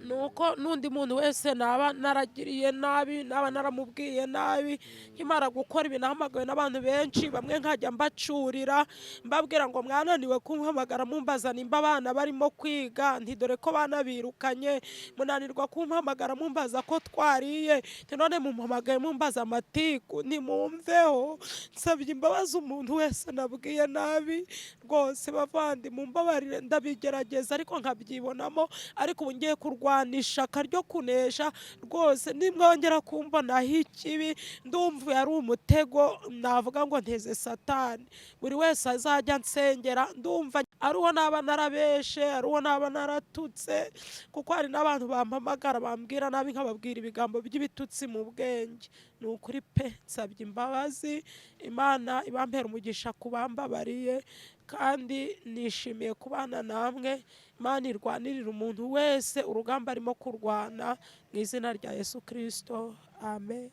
Speaker 1: nuko n'undi muntu wese naba naragiriye nabi, naba naramubwiye nabi, nkimara gukora ibintu nahamagawe n'abantu benshi, bamwe nkajya mbacurira mbabwira ngo mwananiwe kumpamagara mumbaza nimba abana barimo kwiga, nti dore ko banabirukanye, munanirwa kumpamagara mumbaza ko twariye, nti none mumpamagaye mumbaza amatiku, nimumveho. Nsabye imbabazi umuntu wese nabwiye nabi rwose, bavandi mumbabarire, ndabigerageza ariko nkabyibonamo, ariko ubu ngiye kurwana ishaka ryo kunesha rwose. Nimwongera kumbonaho ikibi, ndumva ari umutego, navuga ngo nteze satani. Buri wese azajya nsengera, ndumva ari uwo naba narabeshe, ari uwo naba naratutse, kuko hari n'abantu bampamagara bambwira nabi, nkababwira ibigambo by'ibitutsi mu bwenge. Ni ukuri pe, nsabye imbabazi, Imana ibampera umugisha kubambabariye, kandi nishimiye kubana namwe. Imana irwanirira umuntu wese urugamba arimo kurwana, mu izina rya Yesu Kristo, amen.